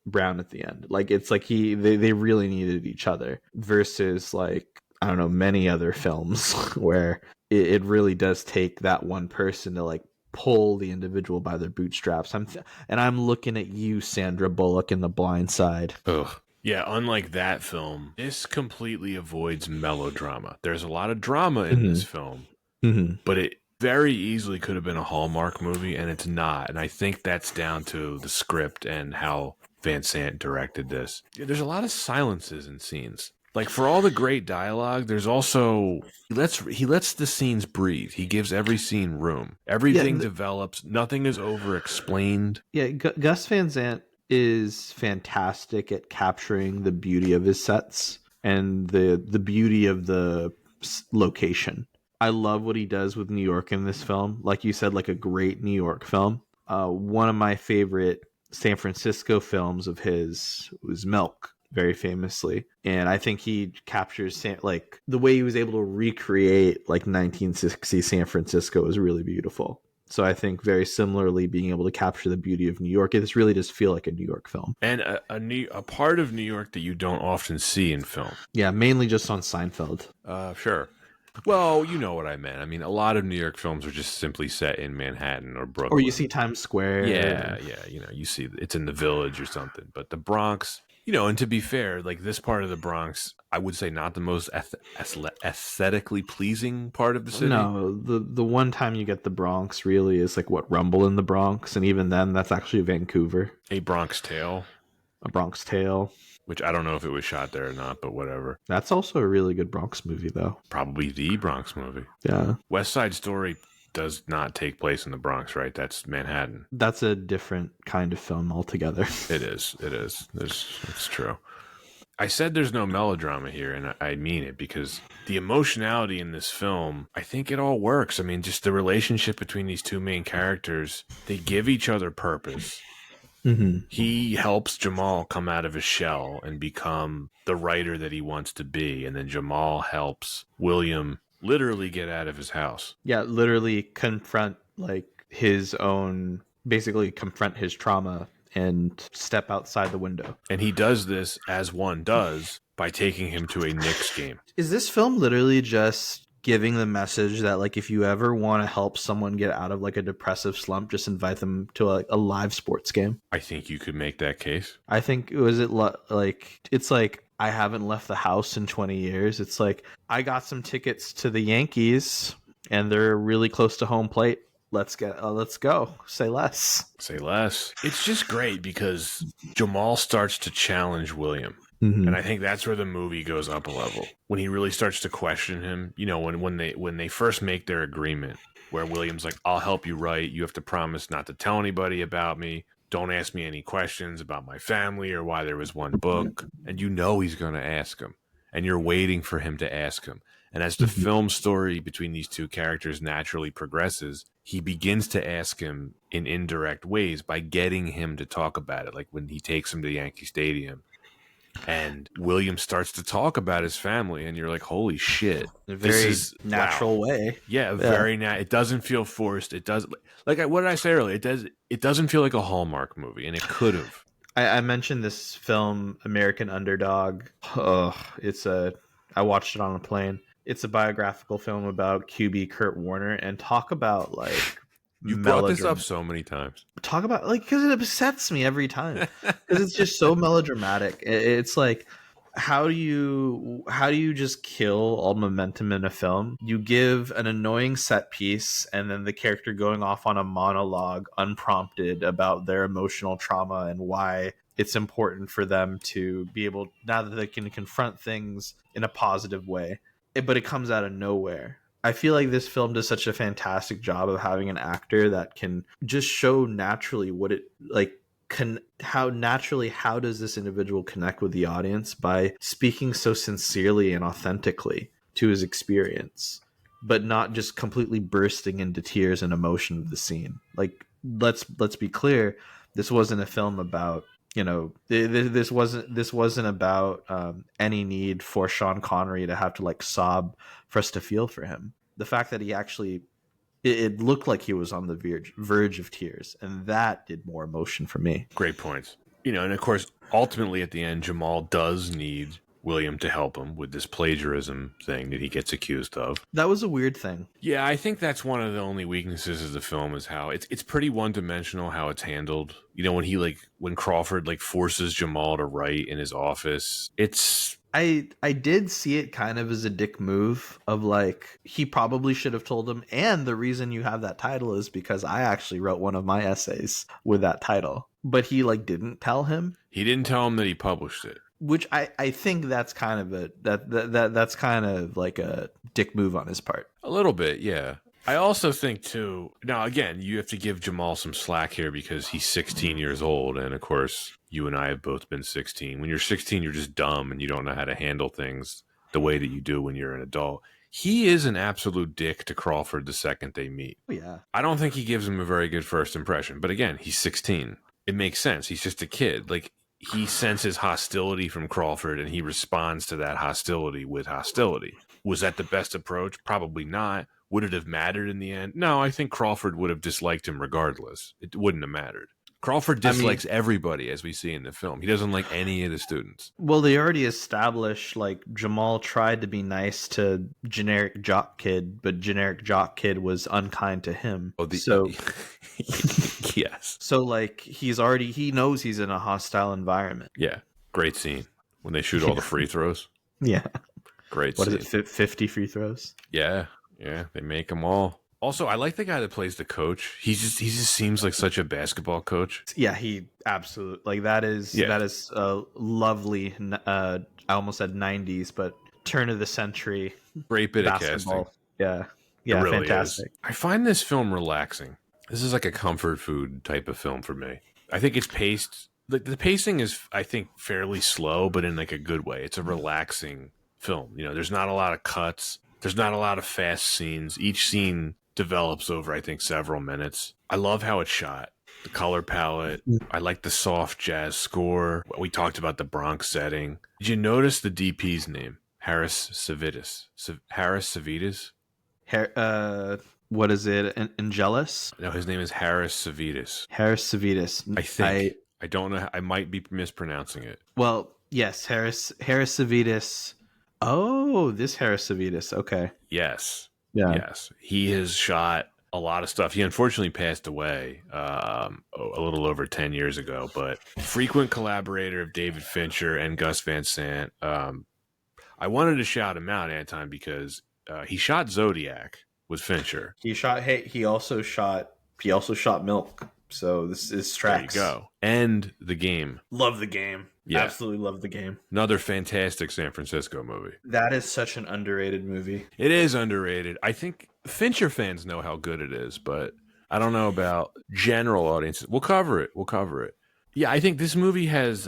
Brown at the end. Like, it's like they really needed each other versus like, I don't know, many other films where it really does take that one person to like pull the individual by their bootstraps. I'm looking at you, Sandra Bullock, in The Blind Side. Ugh. Yeah, unlike that film, this completely avoids melodrama. There's a lot of drama in this film, but it very easily could have been a Hallmark movie, and it's not. And I think that's down to the script and how Van Sant directed this. There's a lot of silences in scenes. Like, for all the great dialogue, there's also he lets the scenes breathe. He gives every scene room. Everything develops. Nothing is over explained. Yeah, Gus Van Sant is fantastic at capturing the beauty of his sets and the beauty of the location. I love what he does with New York in this film. Like you said, like a great New York film. One of my favorite San Francisco films of his was Milk, very famously, and I think he captures like the way he was able to recreate like 1960 San Francisco is really beautiful. So I think very similarly, being able to capture the beauty of New York, this really does feel like a New York film, and a part of New York that you don't often see in film. Yeah, mainly just on Seinfeld. Sure. Well, you know what I meant. I mean, a lot of New York films are just simply set in Manhattan or Brooklyn. Or you see Times Square. Yeah. You know, you see it's in the Village or something. But the Bronx, you know, and to be fair, like this part of the Bronx, I would say not the most aesthetically pleasing part of the city. No, the one time you get the Bronx really is like what, Rumble in the Bronx, and even then, that's actually Vancouver. A Bronx Tale. A Bronx Tale. Which I don't know if it was shot there or not, but whatever. That's also a really good Bronx movie, though. Probably the Bronx movie. Yeah. West Side Story does not take place in the Bronx, right? That's Manhattan. That's a different kind of film altogether. It is. It's true. I said there's no melodrama here, and I mean it, because the emotionality in this film, I think it all works. I mean, just the relationship between these two main characters, they give each other purpose. Mm-hmm. He helps Jamal come out of his shell and become the writer that he wants to be. And then Jamal helps William literally get out of his house. Yeah, literally confront basically confront his trauma and step outside the window. And he does this, as one does, by taking him to a Knicks game. Is this film literally just giving the message that like if you ever want to help someone get out of like a depressive slump, just invite them to a live sports game. I think you could make that case. I think like it's like I haven't left the house in 20 years. It's like I got some tickets to the Yankees and they're really close to home plate. Let's go. Say less. Say less. It's just great because Jamal starts to challenge William. Mm-hmm. And I think that's where the movie goes up a level. When he really starts to question him, you know, when they first make their agreement where William's like, I'll help you write. You have to promise not to tell anybody about me. Don't ask me any questions about my family or why there was one book. And you know he's going to ask him. And you're waiting for him to ask him. And as the film story between these two characters naturally progresses, he begins to ask him in indirect ways by getting him to talk about it. Like when he takes him to Yankee Stadium and William starts to talk about his family and you're like, holy shit. In a very natural way. Yeah, very it doesn't feel forced. It does, like what did I say earlier? It doesn't feel like a Hallmark movie, and it could have. I mentioned this film, American Underdog. I watched it on a plane. It's a biographical film about QB Kurt Warner, and talk about like you brought this up so many times. Talk about like because it upsets me every time because it's just so melodramatic. It's like how do you just kill all momentum in a film? You give an annoying set piece and then the character going off on a monologue unprompted about their emotional trauma and why it's important for them to be able, now that they can confront things in a positive way. But it comes out of nowhere. I feel like this film does such a fantastic job of having an actor that can just show naturally what it like how does this individual connect with the audience by speaking so sincerely and authentically to his experience, but not just completely bursting into tears and emotion of the scene. Like let's be clear, this wasn't a film about, you know, this wasn't about any need for Sean Connery to have to like sob for us to feel for him. The fact that he actually, it looked like he was on the verge of tears, and that did more emotion for me. Great points. You know, and of course, ultimately at the end, Jamal does need William to help him with this plagiarism thing that he gets accused of. That was a weird thing. Yeah, I think that's one of the only weaknesses of the film is how it's pretty one-dimensional how it's handled. You know, when Crawford like forces Jamal to write in his office, it's... I did see it kind of as a dick move of like, he probably should have told him. And the reason you have that title is because I actually wrote one of my essays with that title, but he like didn't tell him. He didn't tell him that he published it. Which I think that's kind of that's kind of like a dick move on his part. A little bit, yeah. I also think too, now again, you have to give Jamal some slack here because he's 16 years old. And of course, you and I have both been 16. When you're 16, you're just dumb and you don't know how to handle things the way that you do when you're an adult. He is an absolute dick to Crawford the second they meet. Oh, yeah. I don't think he gives him a very good first impression. But again, he's 16. It makes sense. He's just a kid. Like, he senses hostility from Crawford and he responds to that hostility with hostility. Was that the best approach? Probably not. Would it have mattered in the end? No, I think Crawford would have disliked him regardless. It wouldn't have mattered. Crawford dislikes everybody, as we see in the film. He doesn't like any of the students. Well, they already established, like, Jamal tried to be nice to generic jock kid, but generic jock kid was unkind to him. Oh, yes. So, like, he knows he's in a hostile environment. Yeah. Great scene. When they shoot all the free throws. Yeah. Great scene. What is it, 50 free throws? Yeah. Yeah, they make them all. Also, I like the guy that plays the coach. He just seems like such a basketball coach. Yeah, he absolutely that is lovely. I almost said 90s, but turn of the century. Great bit basketball. Of casting. Yeah, really fantastic. Is. I find this film relaxing. This is like a comfort food type of film for me. I think it's paced. Like the pacing is, I think, fairly slow, but in like a good way. It's a relaxing film. You know, there's not a lot of cuts. There's not a lot of fast scenes. Each scene develops over, I think, several minutes. I love how it's shot. The color palette. I like the soft jazz score. We talked about the Bronx setting. Did you notice the DP's name? Harris Savides. Harris Savides? What is it? Angelus? No, his name is Harris Savides. Harris Savides. I think. I don't know. I might be mispronouncing it. Well, yes, Harris Savides. Oh, this Harris. Okay. Yes. Yeah. Yes. He has shot a lot of stuff. He unfortunately passed away a little over 10 years ago, but frequent collaborator of David Fincher and Gus Van Sant. I wanted to shout him out, Anton, because he shot Zodiac with Fincher. He also shot Milk. So this is tracks. There you go. And The Game. Love The Game. Yeah. Absolutely love The Game. Another fantastic San Francisco movie. That is such an underrated movie. It is underrated. I think Fincher fans know how good it is, but I don't know about general audiences. We'll cover it. Yeah, I think this movie has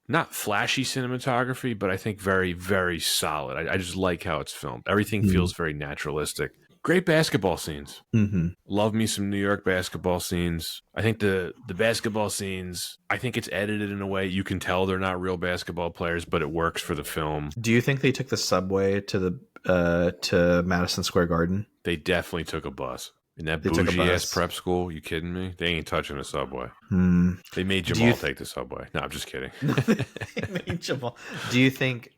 not flashy cinematography, but I think very, very solid. I just like how it's filmed. Everything feels very naturalistic. Great basketball scenes. Love me some New York basketball scenes. I think the basketball scenes, I think it's edited in a way you can tell they're not real basketball players, but it works for the film. Do you think they took the subway to Madison Square Garden? They definitely took a bus. In that bougie-ass prep school, you kidding me? They ain't touching the subway. They made Jamal take the subway. No, I'm just kidding. They made Jamal. Do you think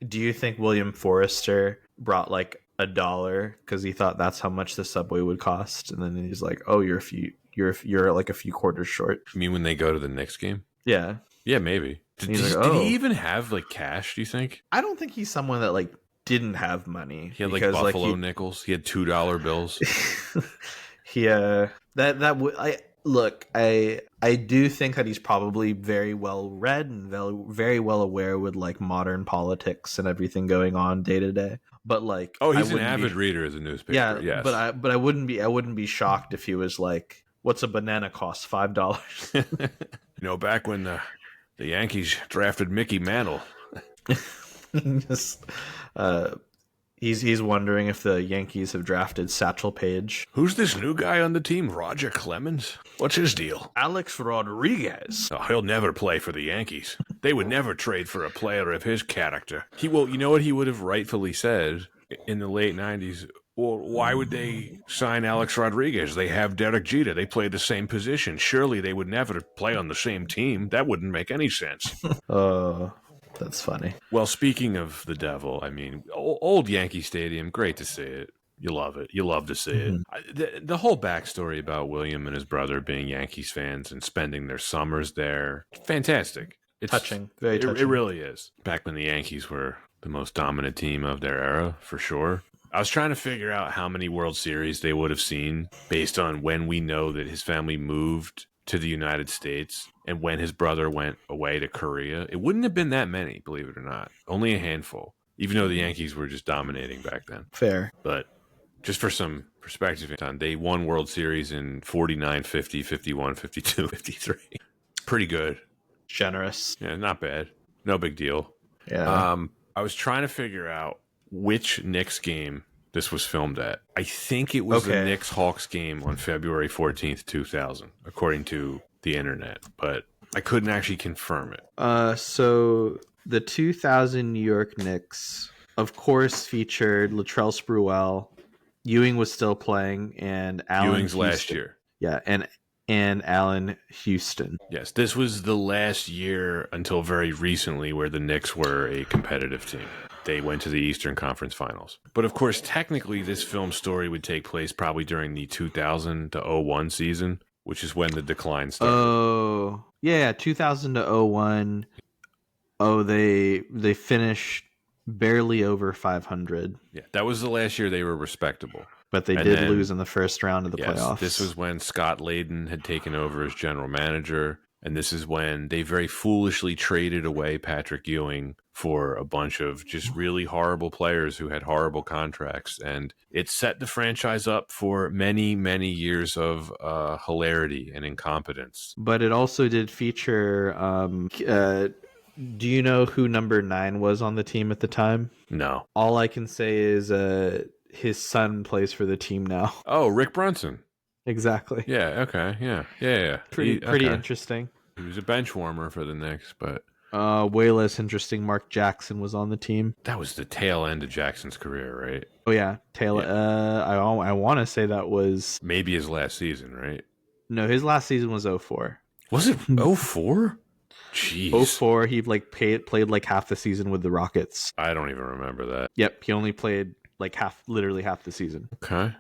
William Forrester brought like $1 because he thought that's how much the subway would cost, and then he's like, "Oh, you're like a few quarters short." You mean when they go to the Knicks game? Yeah, maybe. Did he even have like cash? Do you think? I don't think he's someone that like didn't have money. He had like Buffalo nickels. He had $2 bills. I do think that he's probably very well read and very well aware with like modern politics and everything going on day to day. But like, he's an avid reader of the newspaper. Yeah, yes. But I wouldn't be shocked if he was like, "What's a banana cost? $5." Back when the Yankees drafted Mickey Mantle. Just, he's wondering if the Yankees have drafted Satchel Paige. Who's this new guy on the team? Roger Clemens? What's his deal? Alex Rodriguez. Oh, he'll never play for the Yankees. They would never trade for a player of his character. You know what he would have rightfully said in the late 90s? Well, why would they sign Alex Rodriguez? They have Derek Jeter. They play the same position. Surely they would never play on the same team. That wouldn't make any sense. That's funny. Well, speaking of the devil, I mean, old Yankee Stadium, great to see it. You love it. You love to see it. The whole backstory about William and his brother being Yankees fans and spending their summers there, fantastic. It's touching. Very touching. It really is. Back when the Yankees were the most dominant team of their era, for sure. I was trying to figure out how many World Series they would have seen based on when we know that his family moved to the United States and when his brother went away to Korea. It wouldn't have been that many, believe it or not. Only a handful, even though the Yankees were just dominating back then. Fair. But just for some perspective, they won World Series in 49, 50, 51, 52, 53. Pretty good. Generous. Yeah, not bad. No big deal. Yeah. I was trying to figure out which Knicks game this was filmed at. I think it was the Knicks-Hawks game on February 14th, 2000, according to the internet, but I couldn't actually confirm it. So the 2000 New York Knicks, of course, featured Latrell Sprewell. Ewing was still playing, and Allen Ewing's Houston. last year. Yeah, and Allen Houston. Yes, this was the last year until very recently where the Knicks were a competitive team. They went to the Eastern Conference Finals. But of course, technically, this film story would take place probably during the 2000 to 01 season, which is when the decline started. Oh, yeah, 2000 to 01. Oh, they finished barely over 500. Yeah, that was the last year they were respectable. But they did lose in the first round of the playoffs. This was when Scott Layden had taken over as general manager. And this is when they very foolishly traded away Patrick Ewing for a bunch of just really horrible players who had horrible contracts. And it set the franchise up for many, many years of hilarity and incompetence. But it also did feature... do you know who number 9 was on the team at the time? No. All I can say is his son plays for the team now. Oh, Rick Brunson. Exactly. Yeah, okay, yeah. Pretty interesting. He was a bench warmer for the Knicks, but... way less interesting. Mark Jackson was on the team. That was the tail end of Jackson's career, right? Oh, yeah. I want to say that was... Maybe his last season, right? No, his last season was 04. Was it 04? Jeez. 04, he like played like half the season with the Rockets. I don't even remember that. Yep, he only played like literally half the season. Okay.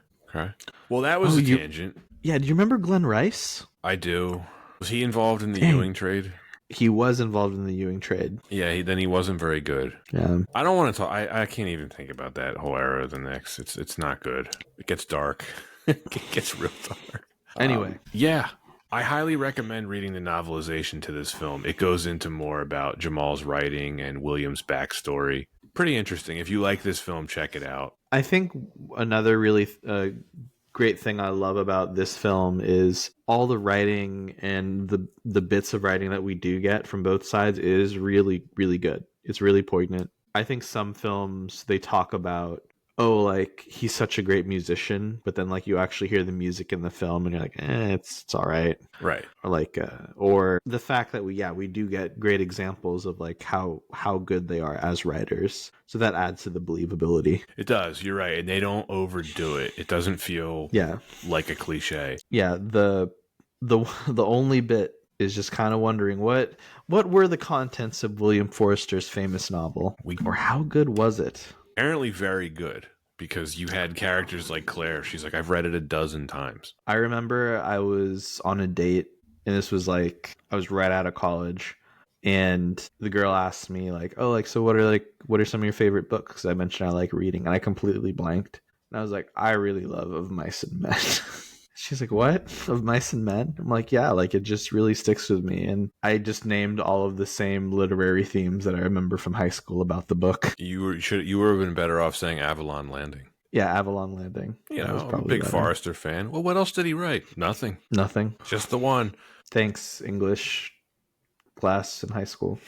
Well, that was a tangent. Yeah, do you remember Glenn Rice? I do. Was he involved in the Ewing trade? He was involved in the Ewing trade. Yeah, then he wasn't very good. Yeah. I don't want to talk. I can't even think about that whole era of the Knicks. It's not good. It gets dark. It gets real dark. Anyway. Yeah. I highly recommend reading the novelization to this film. It goes into more about Jamal's writing and William's backstory. Pretty interesting. If you like this film, check it out. I think another really great thing I love about this film is all the writing and the bits of writing that we do get from both sides is really, really good. It's really poignant. I think some films, they talk about, oh, like, he's such a great musician, but then like you actually hear the music in the film and you're like, it's all right. Right. Or like or the fact that we do get great examples of like how good they are as writers. So that adds to the believability. It does. You're right. And they don't overdo it. It doesn't feel like a cliche. Yeah, the only bit is just kind of wondering what were the contents of William Forrester's famous novel, or how good was it? Apparently very good, because you had characters like Claire. She's like, I've read it a dozen times. I remember I was on a date, and this was like, I was right out of college, and the girl asked me like, oh, like, so what are some of your favorite books? I mentioned I like reading, and I completely blanked. And I was like, I really love Of Mice and Men. She's like, what? Of Mice and Men? I'm like, yeah, like it just really sticks with me. And I just named all of the same literary themes that I remember from high school about the book. You would have been better off saying Avalon Landing. Yeah, Avalon Landing. You know, I'm a big Forrester fan. Well, what else did he write? Nothing. Just the one. Thanks, English class in high school.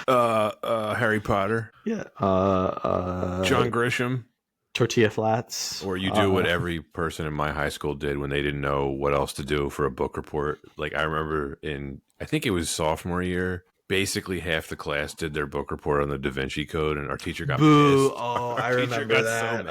Harry Potter. Yeah. John Grisham. Tortilla Flats. Or you do what every person in my high school did when they didn't know what else to do for a book report. Like, I remember I think it was sophomore year, basically half the class did their book report on the Da Vinci Code, and our teacher got pissed. Oh, I remember that.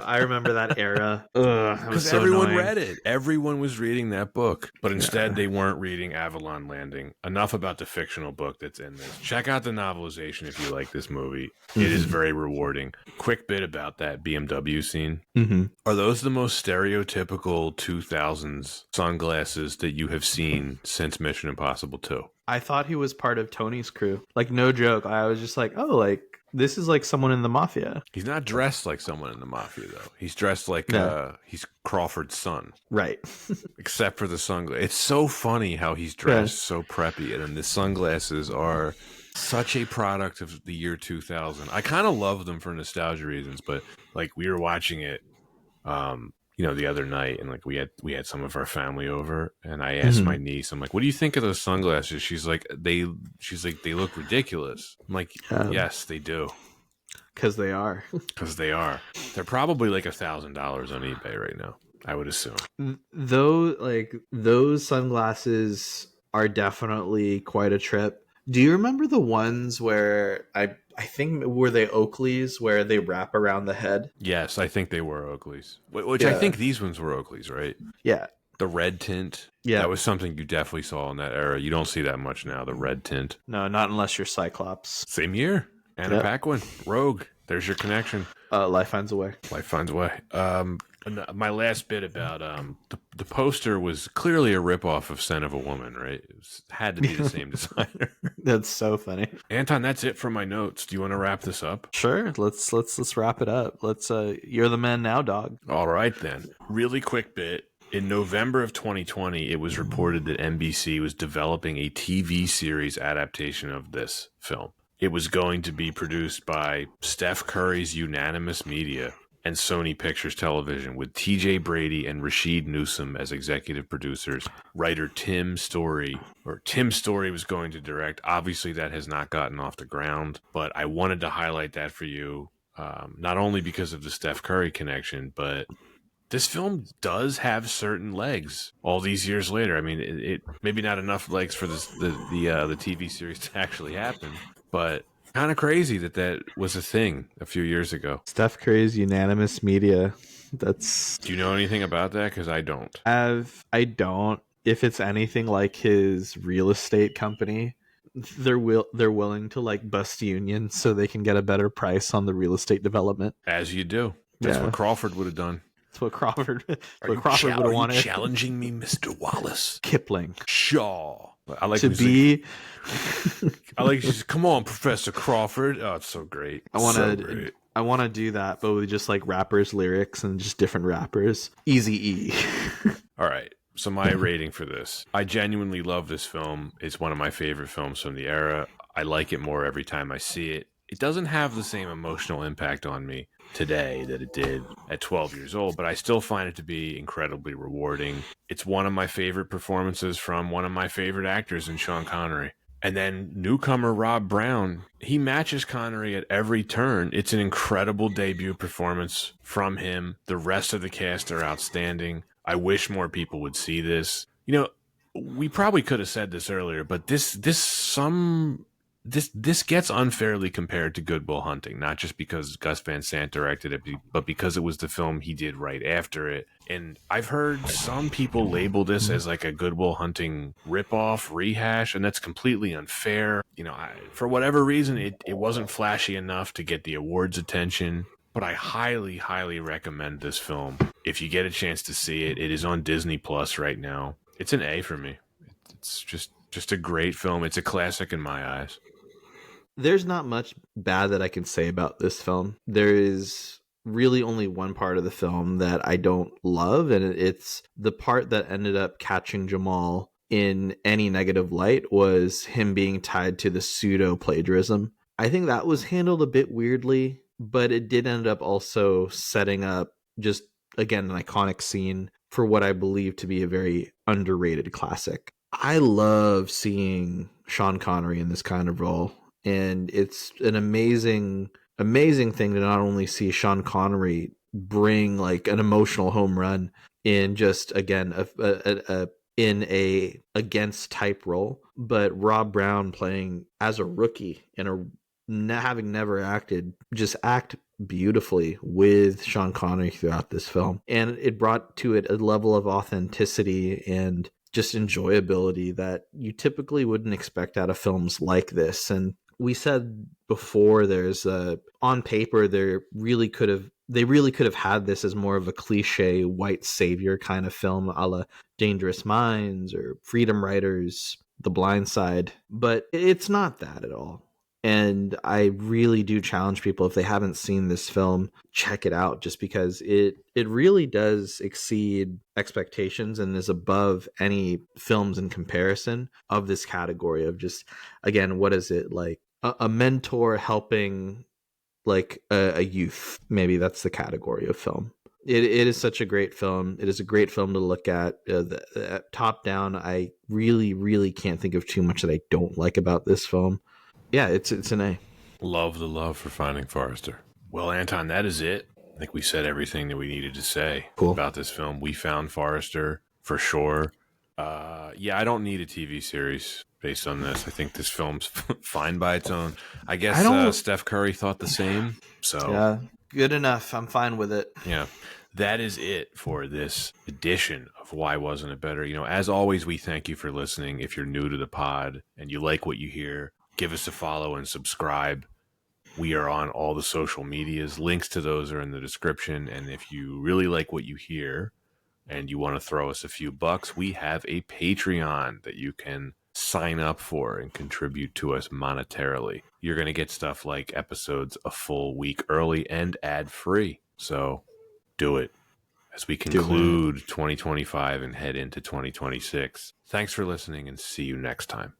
I remember that era. Because everyone read it. Everyone was reading that book. But instead, they weren't reading Avalon Landing. Enough about the fictional book that's in this. Check out the novelization if you like this movie. It is very rewarding. Quick bit about that BMW scene. Are those the most stereotypical 2000s sunglasses that you have seen since Mission Impossible 2? I thought he was part of Tony's crew. Like, no joke. I was just like, oh, like, this is like someone in the mafia. He's not dressed like someone in the mafia, though. He's dressed like he's Crawford's son. Right. Except for the sunglasses. It's so funny how he's dressed so preppy, and then the sunglasses are such a product of the year 2000. I kind of love them for nostalgia reasons, but like, we were watching it the other night, and like we had some of our family over, and I asked my niece, I'm like, what do you think of those sunglasses? She's like, they look ridiculous. I'm like, yes, they do. Because they are. They're probably like $1,000 on eBay right now, I would assume. Those sunglasses are definitely quite a trip. Do you remember the ones where I think, were they Oakleys, where they wrap around the head? Yes, I think they were Oakleys. Which I think these ones were Oakleys, right? Yeah. The red tint. Yeah. That was something you definitely saw in that era. You don't see that much now, the red tint. No, not unless you're Cyclops. Same year. Anna Paquin. Rogue. There's your connection. Life Finds a Way. Life Finds a Way. My last bit about the poster was clearly a ripoff of Scent of a Woman, right? Had to be the same designer. That's so funny. Anton, that's it for my notes. Do you want to wrap this up? Sure. Let's wrap it up. You're the man now, dog. All right then. Really quick bit. In November of 2020, it was reported that NBC was developing a TV series adaptation of this film. It was going to be produced by Steph Curry's Unanimous Media and Sony Pictures Television, with TJ Brady and Rashid Newsom as executive producers. Writer Tim Story was going to direct. Obviously, that has not gotten off the ground, but I wanted to highlight that for you, not only because of the Steph Curry connection, but this film does have certain legs all these years later. I mean, it maybe not enough legs for the TV series to actually happen, but kind of crazy that was a thing a few years ago. Steph Curry's Unanimous Media. Do you know anything about that? Because I don't. I don't. if it's anything like his real estate company, they're willing to like bust unions so they can get a better price on the real estate development. As you do. That's what Crawford would have done. That's what Crawford. Are you challenging me, Mr. Wallace? Kipling. Shaw. I like to be. I like. Come on, Professor Crawford. Oh, it's so great. I want to do that, but with just like rappers' lyrics and just different rappers. Easy E. All right. So my rating for this, I genuinely love this film. It's one of my favorite films from the era. I like it more every time I see it. It doesn't have the same emotional impact on me today that it did at 12 years old, but I still find it to be incredibly rewarding. It's one of my favorite performances from one of my favorite actors in Sean Connery. And then newcomer Rob Brown, he matches Connery at every turn. It's an incredible debut performance from him. The rest of the cast are outstanding. I wish more people would see this. You know, we probably could have said this earlier, but this gets unfairly compared to Good Will Hunting, not just because Gus Van Sant directed it, but because it was the film he did right after it. And I've heard some people label this as like a Good Will Hunting ripoff, rehash, and that's completely unfair. You know, for whatever reason, it wasn't flashy enough to get the awards attention. But I highly, highly recommend this film. If you get a chance to see it, it is on Disney Plus right now. It's an A for me. It's just a great film. It's a classic in my eyes. There's not much bad that I can say about this film. There is really only one part of the film that I don't love, and it's the part that ended up catching Jamal in any negative light was him being tied to the pseudo plagiarism. I think that was handled a bit weirdly, but it did end up also setting up just, again, an iconic scene for what I believe to be a very underrated classic. I love seeing Sean Connery in this kind of role. And it's an amazing thing to not only see Sean Connery bring like an emotional home run in just, again, in a against type role, but Rob Brown playing as a rookie and having never acted, just act beautifully with Sean Connery throughout this film. And it brought to it a level of authenticity and just enjoyability that you typically wouldn't expect out of films like this. And we said before, there's on paper they really could have had this as more of a cliche white savior kind of film, a la Dangerous Minds or Freedom Writers, The Blind Side, but it's not that at all. And I really do challenge people, if they haven't seen this film, check it out, just because it really does exceed expectations and is above any films in comparison of this category of just, again, what is it, like a mentor helping like a youth. Maybe that's the category of film. It is such a great film. It is a great film to look at. Top down, I really, really can't think of too much that I don't like about this film. Yeah, it's an A. Love the love for Finding Forrester. Well, Anton, that is it. I think we said everything that we needed to say about this film. We found Forrester for sure. Yeah, I don't need a TV series based on this. I think this film's fine by its own. I guess Steph Curry thought the same. So yeah, good enough. I'm fine with it. Yeah, that is it for this edition of Why Wasn't It Better? You know, as always, we thank you for listening. If you're new to the pod and you like what you hear, give us a follow and subscribe. We are on all the social medias. Links to those are in the description. And if you really like what you hear and you want to throw us a few bucks, we have a Patreon that you can sign up for and contribute to us monetarily. You're going to get stuff like episodes a full week early and ad-free. So do it as we conclude 2025 and head into 2026. Thanks for listening, and see you next time.